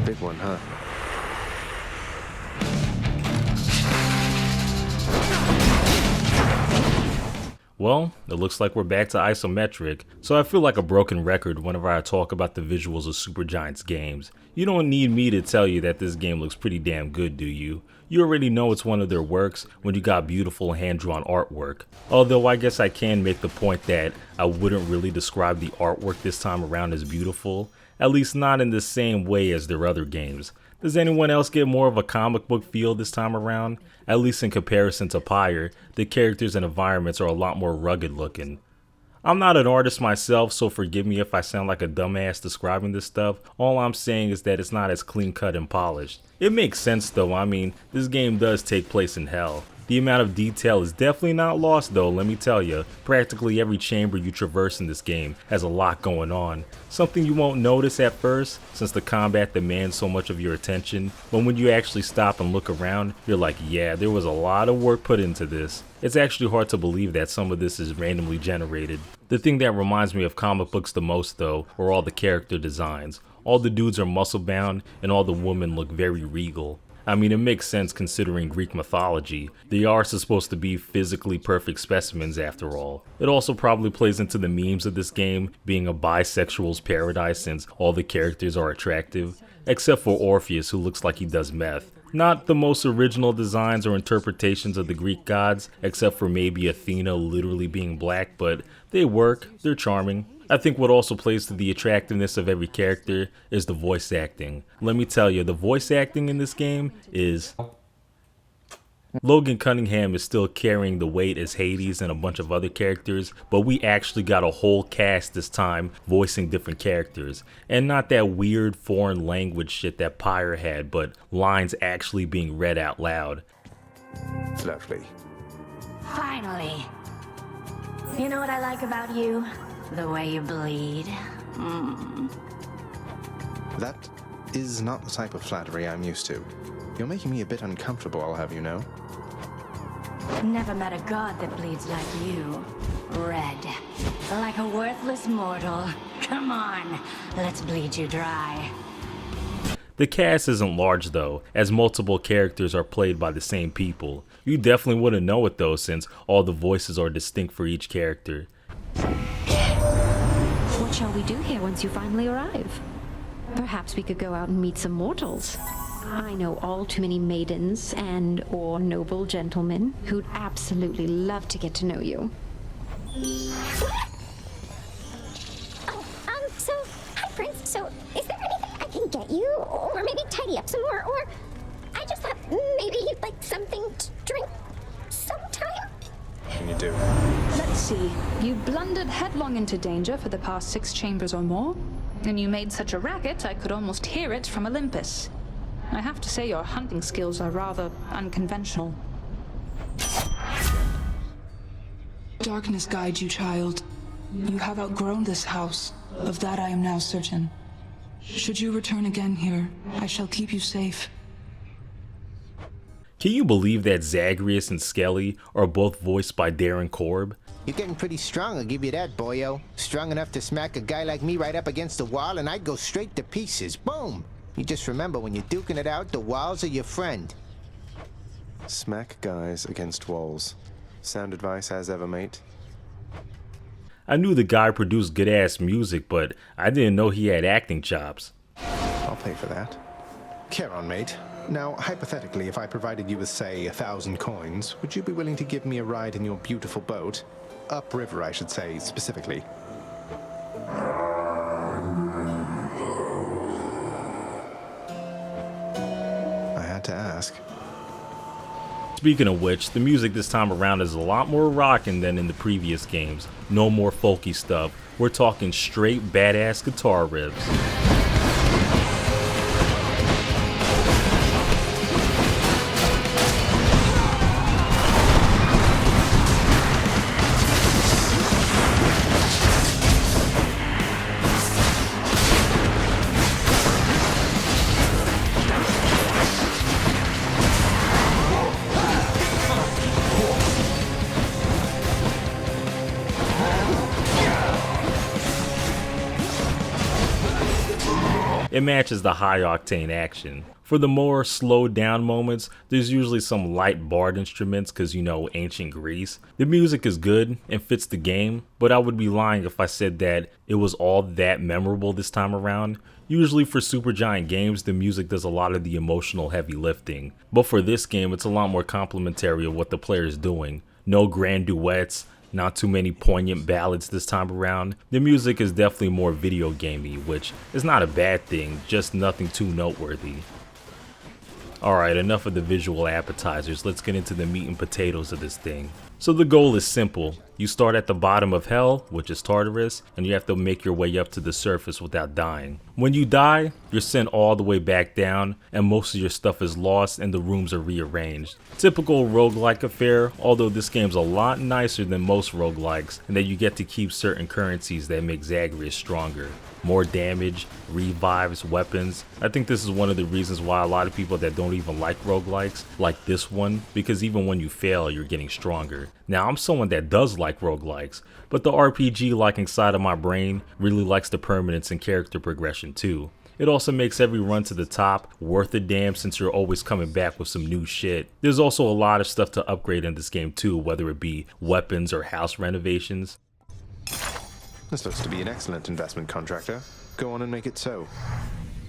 Big one, huh? Well, it looks like we're back to isometric, so I feel like a broken record whenever I talk about the visuals of Supergiant's games. You don't need me to tell you that this game looks pretty damn good, do you? You already know it's one of their works when you got beautiful hand-drawn artwork. Although I guess I can make the point that I wouldn't really describe the artwork this time around as beautiful, at least not in the same way as their other games. Does anyone else get more of a comic book feel this time around? At least in comparison to Pyre, the characters and environments are a lot more rugged looking. I'm not an artist myself, so forgive me if I sound like a dumbass describing this stuff. All I'm saying is that it's not as clean cut and polished. It makes sense though. I mean, this game does take place in hell. The amount of detail is definitely not lost though, let me tell you. Practically every chamber you traverse in this game has a lot going on. Something you won't notice at first, since the combat demands so much of your attention, but when you actually stop and look around, you're like, yeah, there was a lot of work put into this. It's actually hard to believe that some of this is randomly generated. The thing that reminds me of comic books the most though, are all the character designs. All the dudes are muscle bound, and all the women look very regal. I mean, it makes sense considering Greek mythology. They are supposed to be physically perfect specimens after all. It also probably plays into the memes of this game being a bisexual's paradise since all the characters are attractive, except for Orpheus who looks like he does meth. Not the most original designs or interpretations of the Greek gods, except for maybe Athena literally being black, but they work, they're charming. I think what also plays to the attractiveness of every character is the voice acting. Let me tell you, the voice acting in this game is... Logan Cunningham is still carrying the weight as Hades and a bunch of other characters, but we actually got a whole cast this time voicing different characters. And not that weird foreign language shit that Pyre had, but lines actually being read out loud. Lovely. Finally. You know what I like about you? The way you bleed. That is not the type of flattery I'm used to. You're making me a bit uncomfortable, I'll have you know. Never met a god that bleeds like you. Red. Like a worthless mortal. Come on, let's bleed you dry. The cast isn't large though, as multiple characters are played by the same people. You definitely wouldn't know it though, since all the voices are distinct for each character. What shall we do here once you finally arrive? Perhaps we could go out and meet some mortals. I know all too many maidens or noble gentlemen who'd absolutely love to get to know you. So, hi Prince, so is there anything I can get you? Or maybe tidy up some more, or I just thought maybe you'd like something to drink sometime? Can you do? Let's see. You blundered headlong into danger for the past 6 chambers or more, and you made such a racket I could almost hear it from Olympus. I have to say your hunting skills are rather unconventional. Darkness guide you, child. You have outgrown this house. Of that I am now certain. Should you return again here, I shall keep you safe. Can you believe that Zagreus and Skelly are both voiced by Darren Korb? You're getting pretty strong, I'll give you that, boyo. Strong enough to smack a guy like me right up against the wall and I'd go straight to pieces. Boom! You just remember, when you're duking it out, the walls are your friend. Smack guys against walls. Sound advice as ever, mate. I knew the guy produced good-ass music, but I didn't know he had acting chops. I'll pay for that. Care on, mate. Now, hypothetically, if I provided you with, say, 1,000 coins, would you be willing to give me a ride in your beautiful boat? Upriver, I should say, specifically. I had to ask. Speaking of which, the music this time around is a lot more rockin' than in the previous games. No more folky stuff. We're talking straight badass guitar riffs. It matches the high octane action. For the more slowed down moments, there's usually some light bard instruments because, you know, ancient Greece. The music is good and fits the game, but I would be lying if I said that it was all that memorable this time around. Usually for Supergiant Games, the music does a lot of the emotional heavy lifting, but for this game, it's a lot more complimentary of what the player is doing. No grand duets, not too many poignant ballads this time around. The music is definitely more video gamey, which is not a bad thing, just nothing too noteworthy. Alright, enough of the visual appetizers, let's get into the meat and potatoes of this thing. So the goal is simple. You start at the bottom of hell, which is Tartarus, and you have to make your way up to the surface without dying. When you die, you're sent all the way back down, and most of your stuff is lost and the rooms are rearranged. Typical roguelike affair, although this game's a lot nicer than most roguelikes, in that you get to keep certain currencies that make Zagreus stronger. More damage, revives, weapons. I think this is one of the reasons why a lot of people that don't even like roguelikes like this one, because even when you fail, you're getting stronger. Now, I'm someone that does like roguelikes, but the RPG liking side of my brain really likes the permanence and character progression too. It also makes every run to the top worth a damn since you're always coming back with some new shit. There's also a lot of stuff to upgrade in this game too, whether it be weapons or house renovations. This looks to be an excellent investment, contractor. Go on and make it so.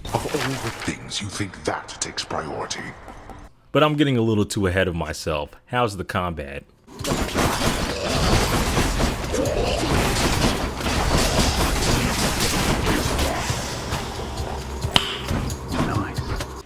Of all the things, you think that takes priority. But I'm getting a little too ahead of myself. How's the combat?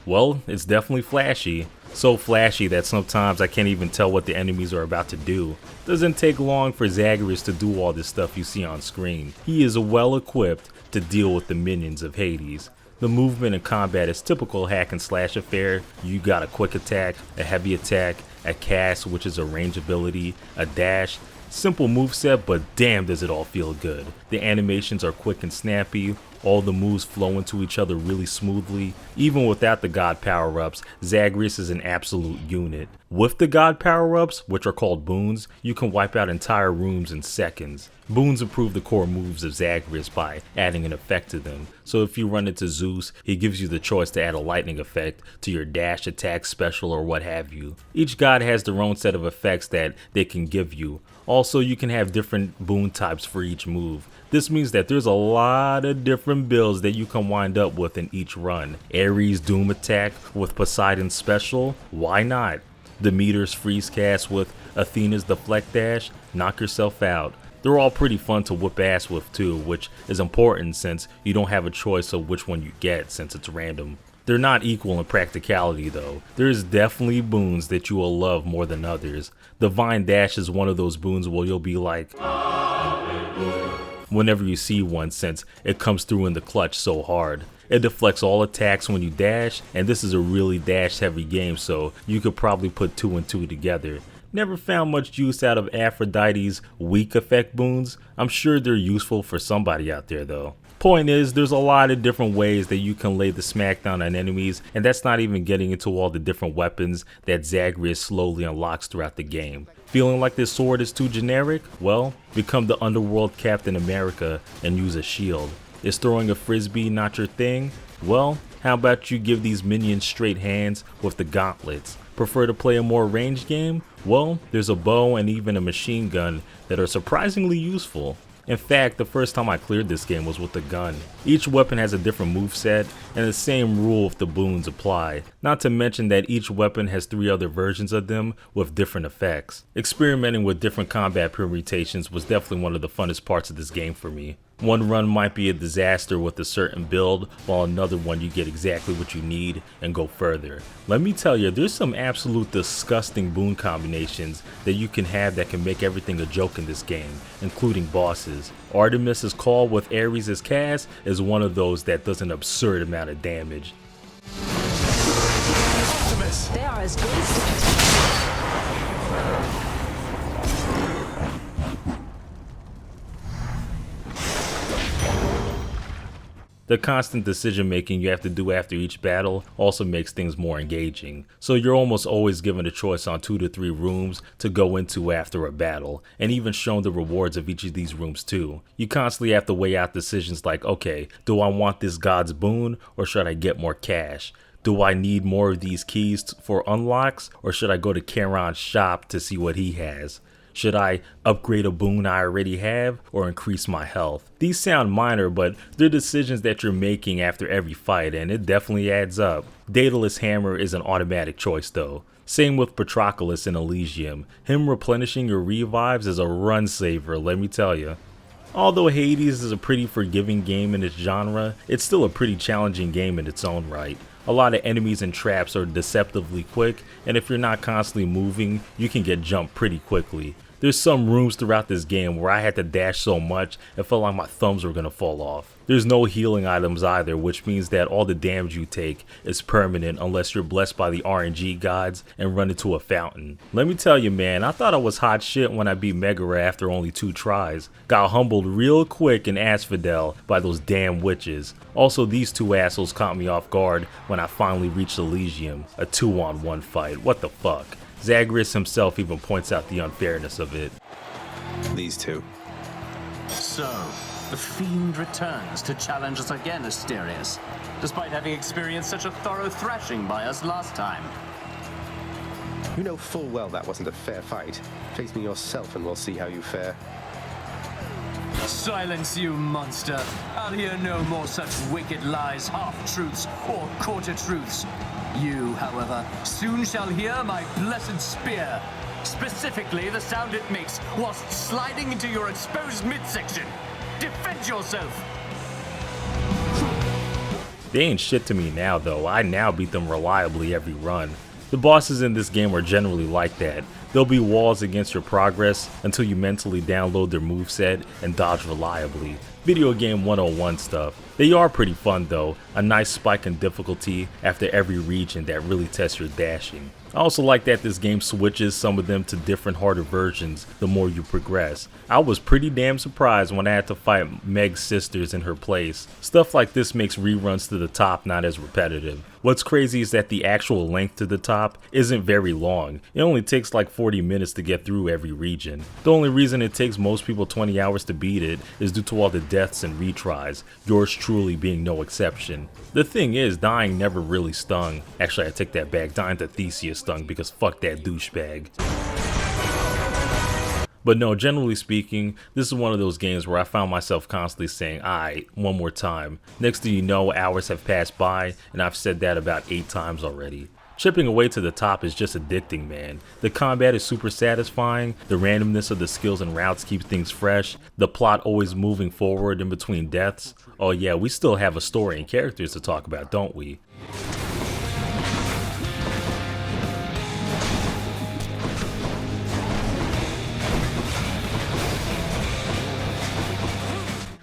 Well, it's definitely flashy. So flashy that sometimes I can't even tell what the enemies are about to do. Doesn't take long for Zagreus to do all this stuff you see on screen. He is well equipped to deal with the minions of Hades. The movement and combat is typical hack and slash affair. You got a quick attack, a heavy attack, a cast, which is a range ability, a dash. Simple moveset, but damn does it all feel good. The animations are quick and snappy. All the moves flow into each other really smoothly. Even without the god power-ups, Zagreus is an absolute unit. With the god power-ups, which are called boons, you can wipe out entire rooms in seconds. Boons improve the core moves of Zagreus by adding an effect to them. So if you run into Zeus, he gives you the choice to add a lightning effect to your dash, attack, special, or what have you. Each god has their own set of effects that they can give you. Also, you can have different boon types for each move. This means that there's a lot of different builds that you can wind up with in each run. Ares Doom attack with Poseidon's special, why not? Demeter's freeze cast with Athena's deflect dash, knock yourself out. They're all pretty fun to whip ass with too, which is important since you don't have a choice of which one you get since it's random. They're not equal in practicality though. There's definitely boons that you will love more than others. Divine Dash is one of those boons where you'll be like whenever you see one since it comes through in the clutch so hard. It deflects all attacks when you dash, and this is a really dash heavy game, so you could probably put 2 and 2 together. Never found much use out of Aphrodite's weak effect boons. I'm sure they're useful for somebody out there though. Point is, there's a lot of different ways that you can lay the smackdown on enemies, and that's not even getting into all the different weapons that Zagreus slowly unlocks throughout the game. Feeling like this sword is too generic? Well, become the Underworld Captain America and use a shield. Is throwing a frisbee not your thing? Well, how about you give these minions straight hands with the gauntlets? Prefer to play a more ranged game? Well, there's a bow and even a machine gun that are surprisingly useful. In fact, the first time I cleared this game was with the Gunn. Each weapon has a different moveset, and the same rule if the boons apply. Not to mention that each weapon has 3 other versions of them with different effects. Experimenting with different combat permutations was definitely one of the funnest parts of this game for me. One run might be a disaster with a certain build, while another one you get exactly what you need and go further. Let me tell you, there's some absolute disgusting boon combinations that you can have that can make everything a joke in this game, including bosses. Artemis's Call with Ares' cast is one of those that does an absurd amount of damage. Optimus! They are as good as The constant decision making you have to do after each battle also makes things more engaging, so you're almost always given a choice on 2 to 3 rooms to go into after a battle, and even shown the rewards of each of these rooms too. You constantly have to weigh out decisions like, okay, do I want this god's boon or should I get more cash? Do I need more of these keys for unlocks or should I go to Charon's shop to see what he has? Should I upgrade a boon I already have or increase my health? These sound minor, but they're decisions that you're making after every fight, and it definitely adds up. Daedalus Hammer is an automatic choice though. Same with Patroclus in Elysium. Him replenishing your revives is a run saver, let me tell you. Although Hades is a pretty forgiving game in its genre, it's still a pretty challenging game in its own right. A lot of enemies and traps are deceptively quick, and if you're not constantly moving, you can get jumped pretty quickly. There's some rooms throughout this game where I had to dash so much it felt like my thumbs were gonna fall off. There's no healing items either, which means that all the damage you take is permanent unless you're blessed by the RNG gods and run into a fountain. Let me tell you, man, I thought I was hot shit when I beat Megara after only 2 tries. Got humbled real quick in Asphodel by those damn witches. Also, these 2 assholes caught me off guard when I finally reached Elysium, a 2-on-1 fight. What the fuck? Zagreus himself even points out the unfairness of it. These 2. So, the Fiend returns to challenge us again, Asterius, despite having experienced such a thorough thrashing by us last time. You know full well that wasn't a fair fight. Face me yourself and we'll see how you fare. Silence, you monster! I'll hear no more such wicked lies, half-truths, or quarter-truths. You, however, soon shall hear my blessed spear. Specifically, the sound it makes whilst sliding into your exposed midsection. Defend yourself! They ain't shit to me now though. I now beat them reliably every run. The bosses in this game are generally like that. There'll be walls against your progress until you mentally download their moveset and dodge reliably. Video game 101 stuff. They are pretty fun though, a nice spike in difficulty after every region that really tests your dashing. I also like that this game switches some of them to different harder versions the more you progress. I was pretty damn surprised when I had to fight Meg's sisters in her place. Stuff like this makes reruns to the top not as repetitive. What's crazy is that the actual length to the top isn't very long. It only takes like 40 minutes to get through every region. The only reason it takes most people 20 hours to beat it is due to all the deaths and retries, yours truly being no exception. The thing is, dying never really stung. Actually, I take that back, dying to Theseus stung because fuck that douchebag. But no, generally speaking, this is one of those games where I found myself constantly saying, "Aight, one more time." Next thing you know, hours have passed by, and I've said that about 8 times already. Chipping away to the top is just addicting, man. The combat is super satisfying, the randomness of the skills and routes keeps things fresh, the plot always moving forward in between deaths. Oh yeah, we still have a story and characters to talk about, don't we?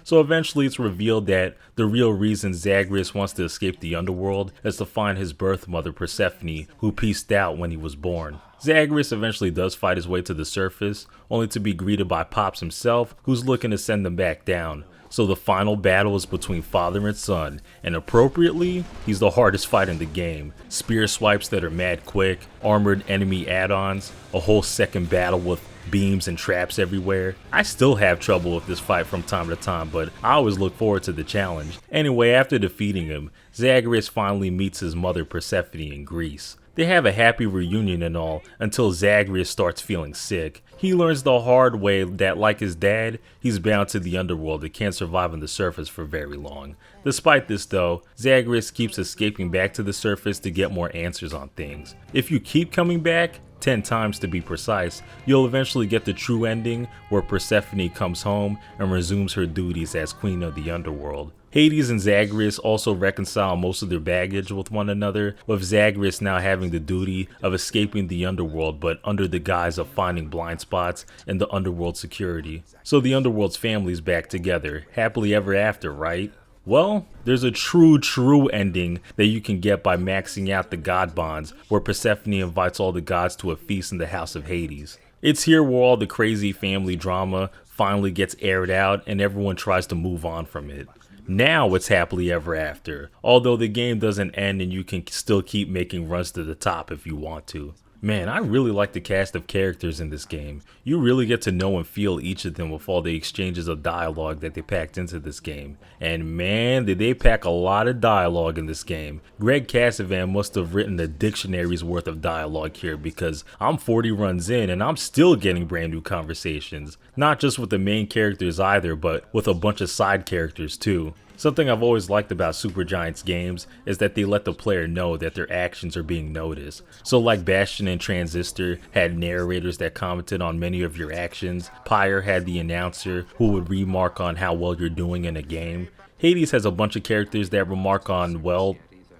So eventually it's revealed that the real reason Zagreus wants to escape the underworld is to find his birth mother Persephone, who peaced out when he was born. Zagreus eventually does fight his way to the surface, only to be greeted by Pops himself, who's looking to send them back down. So the final battle is between father and son, and appropriately, he's the hardest fight in the game. Spear swipes that are mad quick, armored enemy add-ons, a whole second battle with beams and traps everywhere. I still have trouble with this fight from time to time, but I always look forward to the challenge. Anyway, after defeating him, Zagreus finally meets his mother Persephone in Greece. They have a happy reunion and all until Zagreus starts feeling sick. He learns the hard way that, like his dad, he's bound to the underworld and can't survive on the surface for very long. Despite this though, Zagreus keeps escaping back to the surface to get more answers on things. If you keep coming back, 10 times to be precise, you'll eventually get the true ending where Persephone comes home and resumes her duties as queen of the underworld. Hades and Zagreus also reconcile most of their baggage with one another, with Zagreus now having the duty of escaping the underworld but under the guise of finding blind spots in the underworld security. So the underworld's family's back together, happily ever after, right? Well, there's a true ending that you can get by maxing out the god bonds, where Persephone invites all the gods to a feast in the house of Hades. It's here where all the crazy family drama finally gets aired out and everyone tries to move on from it. Now it's happily ever after, although the game doesn't end and you can still keep making runs to the top if you want to. Man, I really like the cast of characters in this game. You really get to know and feel each of them with all the exchanges of dialogue that they packed into this game. And man, did they pack a lot of dialogue in this game. Greg Casavan must have written a dictionary's worth of dialogue here, because I'm 40 runs in and I'm still getting brand new conversations. Not just with the main characters either, but with a bunch of side characters too. Something I've always liked about Supergiant Games is that they let the player know that their actions are being noticed. So like Bastion and Transistor had narrators that commented on many of your actions. Pyre had the announcer who would remark on how well you're doing in a game. Hades has a bunch of characters that remark on, well,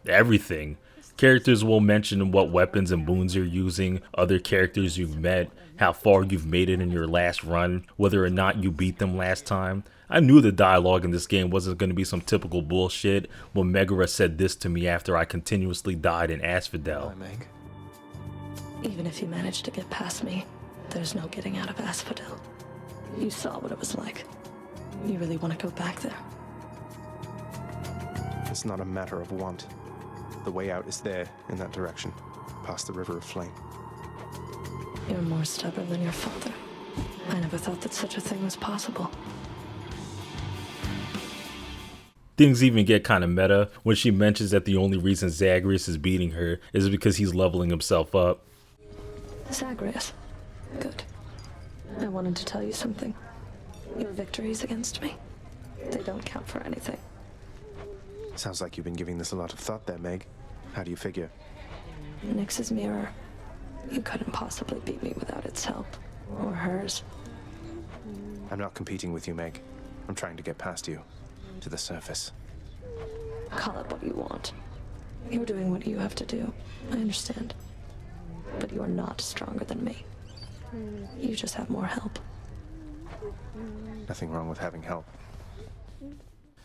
everything. Characters will mention what weapons and boons you're using, other characters you've met, how far you've made it in your last run, whether or not you beat them last time. I knew the dialogue in this game wasn't going to be some typical bullshit when Megara said this to me after I continuously died in Asphodel. Even if you manage to get past me, there's no getting out of Asphodel. You saw what it was like. You really want to go back there? It's not a matter of want. The way out is there, in that direction, past the River of Flame. You're more stubborn than your father. I never thought that such a thing was possible. Things even get kind of meta when she mentions that the only reason Zagreus is beating her is because he's leveling himself up. Zagreus. Good. I wanted to tell you something. Your victories against me, they don't count for anything. Sounds like you've been giving this a lot of thought there, Meg. How do you figure? Nyx's mirror. You couldn't possibly beat me without its help. Or hers. I'm not competing with you, Meg. I'm trying to get past you. To the surface. Call it what you want. You're doing what you have to do. I understand. But you are not stronger than me. You just have more help. Nothing wrong with having help.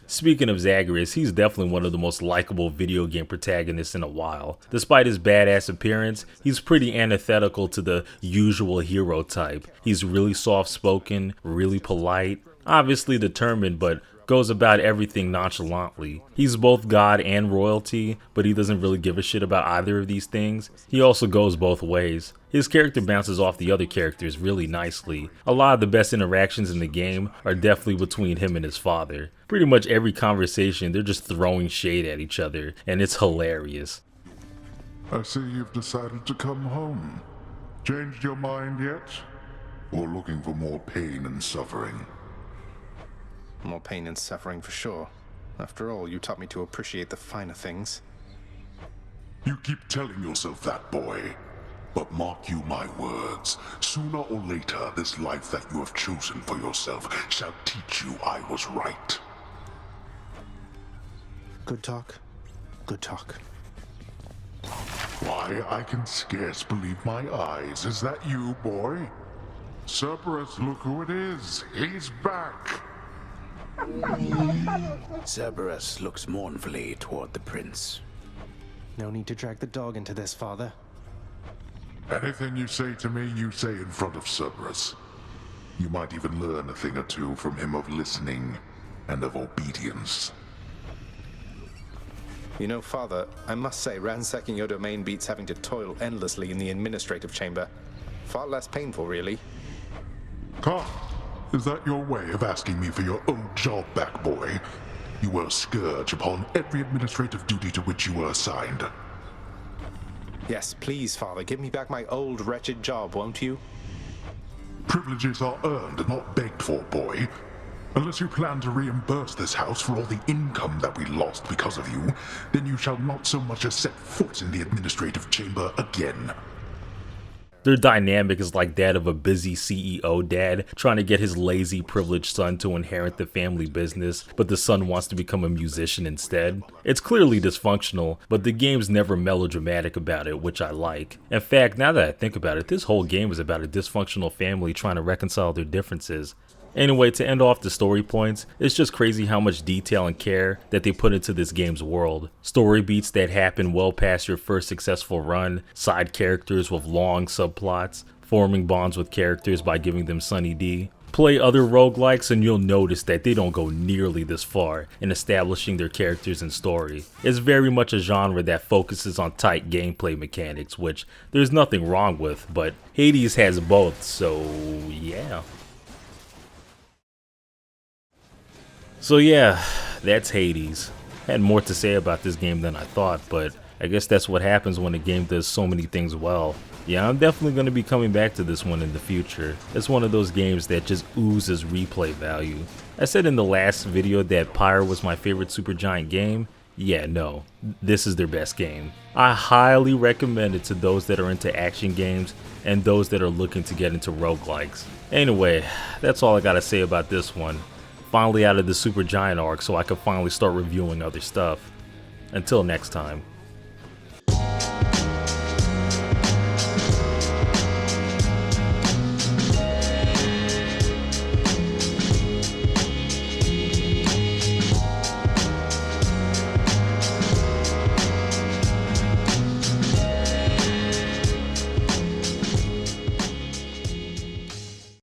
Speaking of Zagreus, he's definitely one of the most likable video game protagonists in a while. Despite his badass appearance, he's pretty antithetical to the usual hero type. He's really soft-spoken, really polite, obviously determined, but goes about everything nonchalantly. He's both god and royalty, but he doesn't really give a shit about either of these things. He also goes both ways. His character bounces off the other characters really nicely. A lot of the best interactions in the game are definitely between him and his father. Pretty much every conversation, they're just throwing shade at each other, and it's hilarious. I see you've decided to come home. Changed your mind yet? Or looking for more pain and suffering? More pain and suffering for sure. After all, you taught me to appreciate the finer things. You keep telling yourself that, boy. But mark you my words, sooner or later this life that you have chosen for yourself shall teach you I was right. Good talk. Good talk. Why, I can scarce believe my eyes. Is that you, boy? Cerberus, look who it is. He's back. Cerberus looks mournfully toward the prince. No need to drag the dog into this, father. Anything you say to me, you say in front of Cerberus. You might even learn a thing or two from him of listening and of obedience. You know, father, I must say ransacking your domain beats having to toil endlessly in the administrative chamber. Far less painful, really. Come. Is that your way of asking me for your old job back, boy? You were a scourge upon every administrative duty to which you were assigned. Yes, please, Father, give me back my old wretched job, won't you? Privileges are earned, not begged for, boy. Unless you plan to reimburse this house for all the income that we lost because of you, then you shall not so much as set foot in the administrative chamber again. Their dynamic is like that of a busy CEO dad trying to get his lazy, privileged son to inherit the family business, but the son wants to become a musician instead. It's clearly dysfunctional, but the game's never melodramatic about it, which I like. In fact, now that I think about it, this whole game is about a dysfunctional family trying to reconcile their differences. Anyway, to end off the story points, it's just crazy how much detail and care that they put into this game's world. Story beats that happen well past your first successful run, side characters with long subplots, forming bonds with characters by giving them Sunny D. Play other roguelikes and you'll notice that they don't go nearly this far in establishing their characters and story. It's very much a genre that focuses on tight gameplay mechanics, which there's nothing wrong with, but Hades has both, so yeah. So yeah, that's Hades. Had more to say about this game than I thought, but I guess that's what happens when a game does so many things well. Yeah, I'm definitely going to be coming back to this one in the future. It's one of those games that just oozes replay value. I said in the last video that Pyre was my favorite Supergiant game. Yeah, no, this is their best game. I highly recommend it to those that are into action games and those that are looking to get into roguelikes. Anyway, that's all I gotta say about this one. Finally out of the Supergiant arc so I can finally start reviewing other stuff. Until next time.